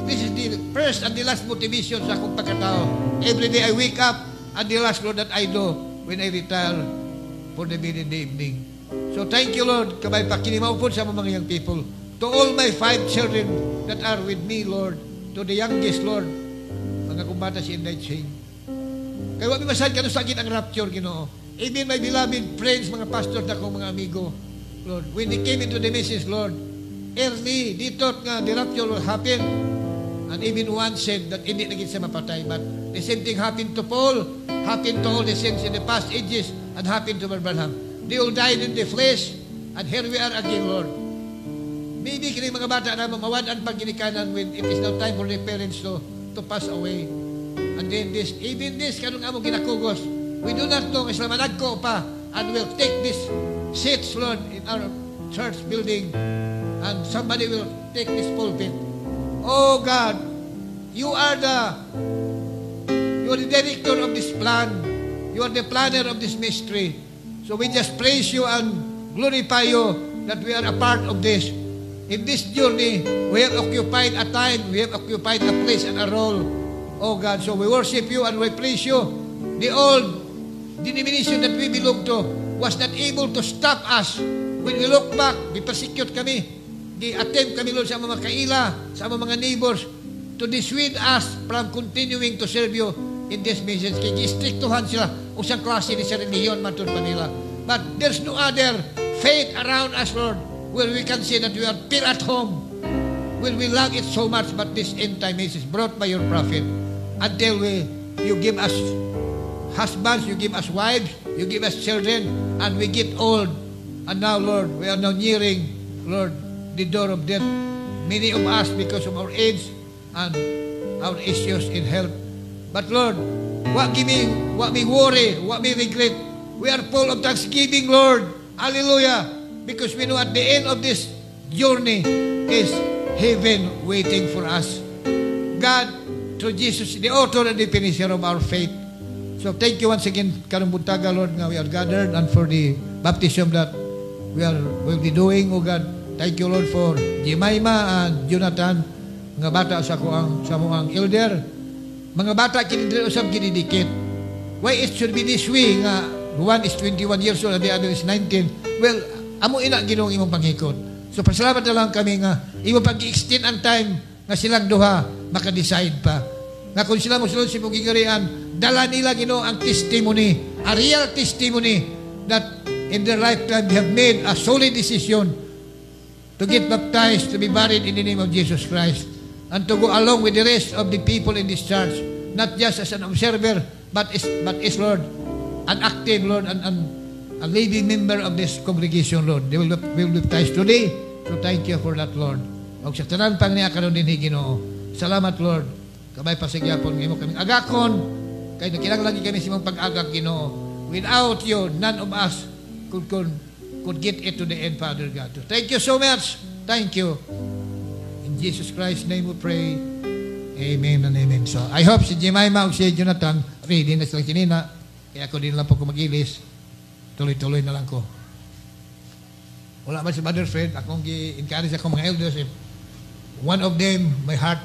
This is the first and the last motivation sa akong pagkatao. Every day I wake up and the last, Lord, that I do when I retire for the meal in the evening. So thank you, Lord, kabay pakinimaw po sa mga young people. To all my 5 children that are with me, Lord, to the youngest, Lord, mga kumbata si Inday Ching. Kaya wami masad ka sakit ang rapture, Even my beloved friends, mga pastors na akong mga amigo, Lord, when they came into the message, Lord, early, they thought nga the rapture will happen. And even one said that hindi naging siya mapatay. But the same thing happened to Paul, happened to all the saints in the past ages, and happened to Abraham. They all died in the flesh, and here we are again, Lord. Maybe kini mga bata na mawadan pag ginikanan when it is now time for their parents to pass away. And then even this, kanong among ginakugos, we do not know, isla managko pa, and we'll take this seats, Lord, in our church building, and somebody will take this pulpit. Oh God, you are the director of this plan. You are the planner of this mystery. So we just praise you and glorify you that we are a part of this. In this journey, we have occupied a time, we have occupied a place and a role. Oh God, so we worship you and we praise you. The old denomination that we belong to was not able to stop us. When we look back, we persecute kami. Di-attempt kami, Lord, sa mga kaila, sa mga neighbors, to dissuade us from continuing to serve you in this message. Kaya gistriktuhan sila, usang klase ni sa reliyon, matun pa nila. But there's no other faith around us, Lord, where we can say that we are still at home. Will we love it so much, but this end time message brought by your prophet, until you give us husbands, you give us wives, you give us children, and we get old. And now, Lord, we are now nearing, Lord, the door of death. Many of us because of our age and our issues in health. But Lord, what me worry, what me regret, we are full of thanksgiving, Lord. Hallelujah. Because we know at the end of this journey is heaven waiting for us. God, through Jesus, the author and the finisher of our faith. So thank you once again, karong buntaga, Lord, nga we are gathered, and for the baptism that we'll be doing, oh God. Thank you, Lord, for Jemima and Jonathan, mga bata sa muang elder. Mga bata kinidre usab kinidikit. Why it should be this way nga one is 21 years old and the other is 19? Well, amo ina Ginoong imong panghikot. So pasalamat na lang kami nga imo pag-extend ang time nga silang duha maka-decide pa. Nga kung sila mosulod sa imong gingarian, dala nila Ginoo ang testimony, a real testimony that in their lifetime they have made a solid decision to get baptized, to be buried in the name of Jesus Christ, and to go along with the rest of the people in this church, not just as an observer, but is Lord, an active, Lord, and a living member of this congregation, Lord. They will be baptized today. So thank you for that, Lord. O sa tanan pang niya karon din Ginoo. Salamat, Lord. Kabay pasigyapon ngimo kami agakon, kay nakilang lagi kami sa imong pag-agak, Ginoo. Without you, none of us could get it to the end, Father God. So thank you so much. Thank you. In Jesus Christ's name we pray. Amen and amen. So I hope si Jemima o si Jonathan ready na sila kinina. Kaya ako din lang po kumagilis. Tuloy-tuloy na lang ko. Wala man si Mother Fred. Akong gi-encourage akong mga elders. One of them, my heart